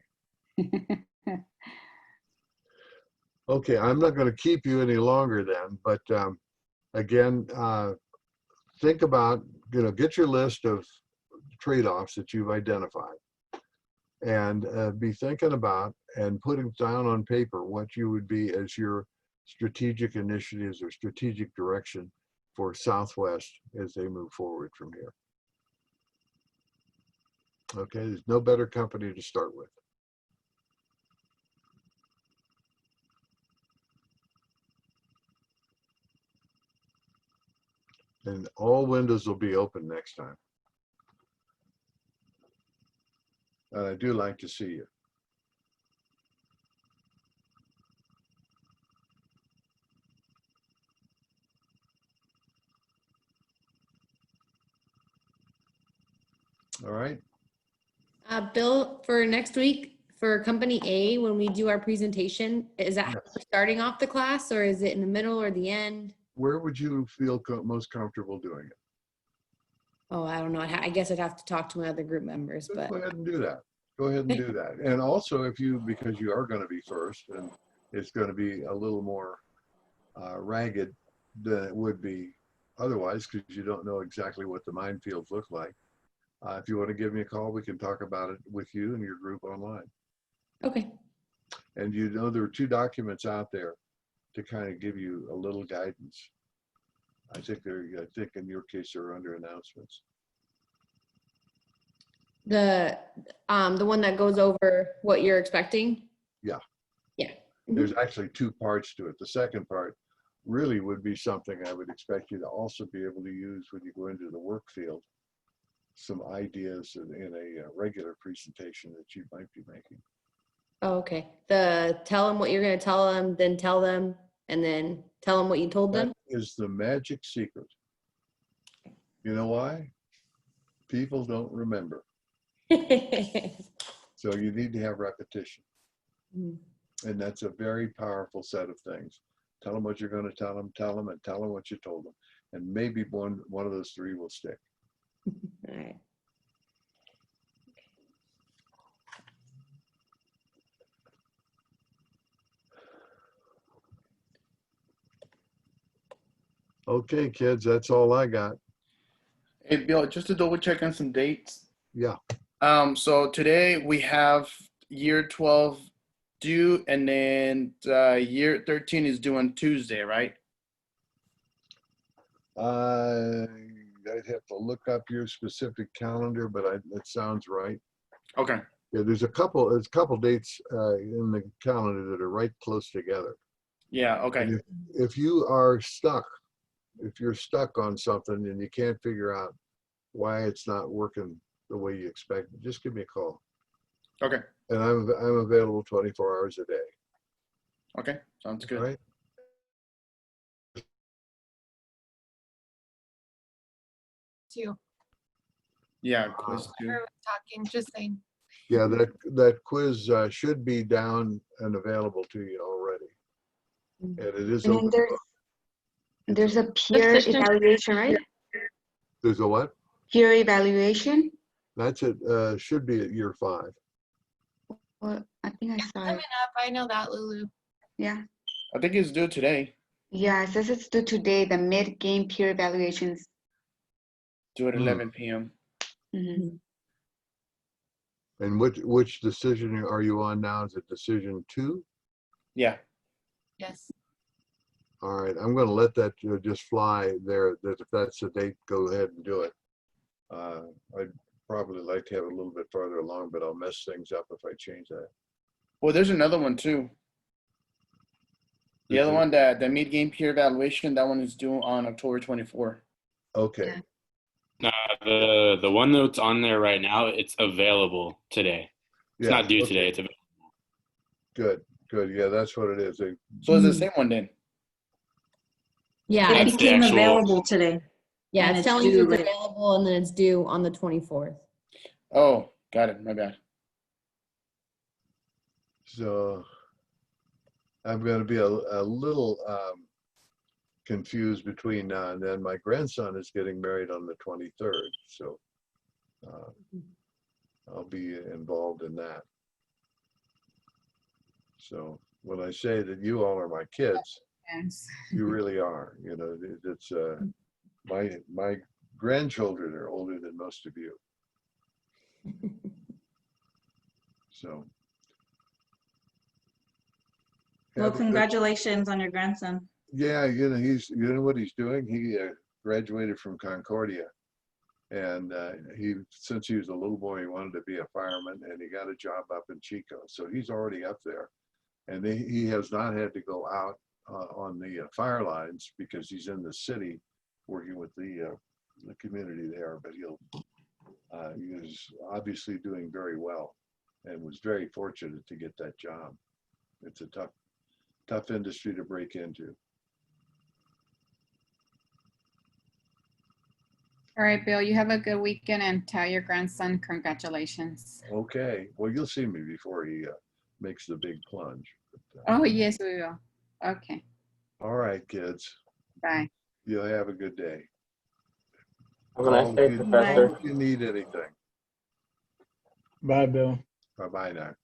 Speaker 1: Okay, I'm not going to keep you any longer then, but again, think about, get your list of trade-offs that you've identified and be thinking about and putting down on paper what you would be as your strategic initiatives or strategic direction for Southwest as they move forward from here. Okay, there's no better company to start with. And all windows will be open next time. And I do like to see you. All right.
Speaker 12: Bill, for next week, for company A, when we do our presentation, is that starting off the class or is it in the middle or the end?
Speaker 1: Where would you feel most comfortable doing it?
Speaker 12: Oh, I don't know. I guess I'd have to talk to my other group members, but
Speaker 1: Go ahead and do that. Go ahead and do that. And also, because you are going to be first, and it's going to be a little more ragged than it would be otherwise, because you don't know exactly what the minefields look like. If you want to give me a call, we can talk about it with you and your group online.
Speaker 12: Okay.
Speaker 1: And there are 2 documents out there to kind of give you a little guidance. I think in your case they're under announcements.
Speaker 12: The one that goes over what you're expecting?
Speaker 1: Yeah.
Speaker 12: Yeah.
Speaker 1: There's actually 2 parts to it. The second part really would be something I would expect you to also be able to use when you go into the work field. Some ideas in a regular presentation that you might be making.
Speaker 12: Oh, okay. Tell them what you're going to tell them, then tell them and then tell them what you told them?
Speaker 1: That is the magic secret. You know why? People don't remember. So you need to have repetition.
Speaker 12: Mm.
Speaker 1: And that's a very powerful set of things. Tell them what you're going to tell them, and tell them what you told them. And maybe one of those three will stick.
Speaker 12: All right.
Speaker 1: Okay, kids, that's all I got.
Speaker 3: Hey, Bill, just to double check on some dates.
Speaker 1: Yeah.
Speaker 3: So today we have year 12 due, and then year 13 is due on Tuesday, right?
Speaker 1: I'd have to look up your specific calendar, but that sounds right.
Speaker 3: Okay.
Speaker 1: Yeah, there's a couple dates in the calendar that are right close together.
Speaker 3: Yeah, okay.
Speaker 1: And if you are stuck, if you're stuck on something and you can't figure out why it's not working the way you expect, just give me a call.
Speaker 3: Okay.
Speaker 1: And I'm available 24 hours a day.
Speaker 3: Okay, sounds good.
Speaker 1: All right.
Speaker 13: Too.
Speaker 3: Yeah, quiz two.
Speaker 13: Everyone's talking, just saying.
Speaker 1: Yeah, that quiz should be down and available to you already. And it is
Speaker 5: And
Speaker 1: open.
Speaker 5: then there's a peer evaluation, right?
Speaker 1: There's a what?
Speaker 5: Peer evaluation.
Speaker 1: That's it. Should be at year 5.
Speaker 5: Well, I think I saw
Speaker 13: Coming
Speaker 5: it.
Speaker 13: up, I know that, Lulu.
Speaker 5: Yeah.
Speaker 3: I think it's due today.
Speaker 5: Yeah, it says it's due today, the mid-game peer evaluations.
Speaker 3: Due at 11 p.m.
Speaker 5: Mhm.
Speaker 1: And which decision are you on now? Is it decision 2?
Speaker 3: Yeah.
Speaker 13: Yes.
Speaker 1: All right, I'm going to let that just fly there. That if that's the date, go ahead and do it. I'd probably like to have it a little bit farther along, but I'll mess things up if I change that.
Speaker 3: Well, there's another one too. The other one, the mid-game peer evaluation, that one is due on October 24.
Speaker 1: Okay.
Speaker 4: The one that's on there right now, it's available today. It's
Speaker 1: Yeah,
Speaker 4: not due
Speaker 1: okay.
Speaker 4: today. It's available.
Speaker 1: Good. Yeah, that's what it is.
Speaker 3: So it's the same one then?
Speaker 12: Yeah.
Speaker 9: It
Speaker 4: That's the
Speaker 9: became
Speaker 4: actual-
Speaker 9: available today.
Speaker 12: Yeah,
Speaker 9: And
Speaker 12: it's
Speaker 9: it's
Speaker 12: telling you
Speaker 9: due
Speaker 12: it's
Speaker 9: like-
Speaker 12: available and then it's due on the 24th.
Speaker 3: Oh, got it. My bad.
Speaker 1: So I'm going to be a little confused between now and then. My grandson is getting married on the 23rd, so I'll be involved in that. So when I say that you all are my kids,
Speaker 6: Yes.
Speaker 1: you really are. You know, it's my grandchildren are older than most of you. So.
Speaker 9: Well,
Speaker 1: have a good-
Speaker 9: congratulations on your grandson.
Speaker 1: Yeah, you know what he's doing? He graduated from Concordia, and since he was a little boy, he wanted to be a fireman, and he got a job up in Chico. So he's already up there, and he has not had to go out on the fire lines because he's in the city working with the community there. But he is obviously doing very well, and was very fortunate to get that job. It's a tough industry to break into.
Speaker 6: All right, Bill, you have a good weekend and tell your grandson congratulations.
Speaker 1: Okay. Well, you'll see me before he makes the big plunge. But,
Speaker 6: Oh, yes, we will. Okay,
Speaker 1: all right, kids.
Speaker 6: bye.
Speaker 1: You'll have a good day.
Speaker 14: Have a nice day, Professor.
Speaker 1: If you need anything.
Speaker 14: Bye, Bill.
Speaker 1: Bye-bye now.